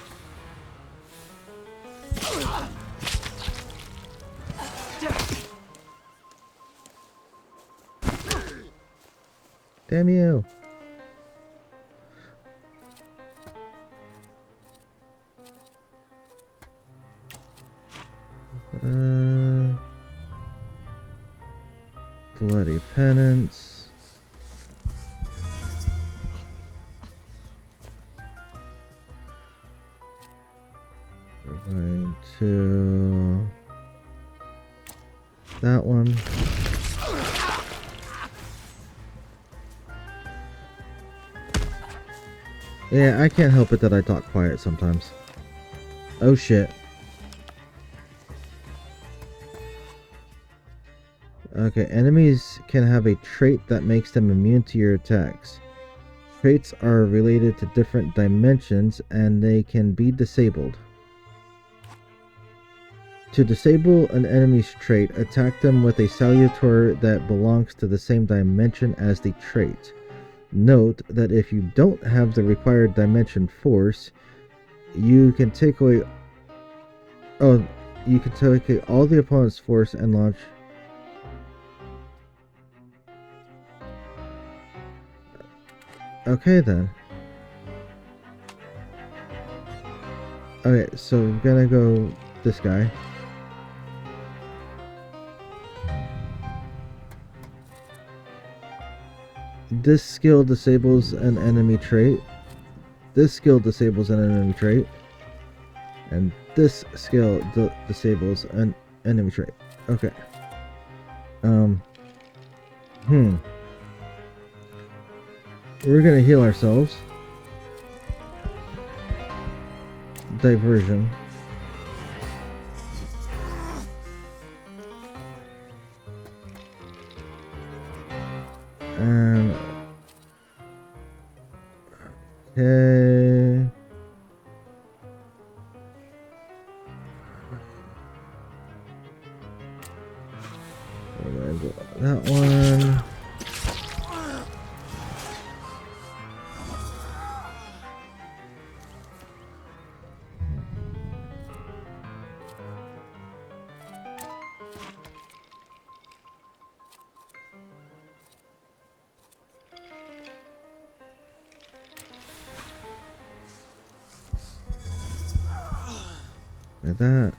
Damn you. Bloody penance. We're going to that one. Yeah, I can't help it that I talk quiet sometimes. Oh shit. Okay, enemies can have a trait that makes them immune to your attacks. Traits are related to different dimensions and they can be disabled. To disable an enemy's trait, attack them with a salutor that belongs to the same dimension as the trait. Note that if you don't have the required dimension force, you can take away all the opponent's force and launch. Okay then. Okay, so we're gonna go this guy. This skill disables an enemy trait. This skill disables an enemy trait. And this skill disables an enemy trait. Okay. We're gonna heal ourselves. Diversion. And okay. That one. Like that.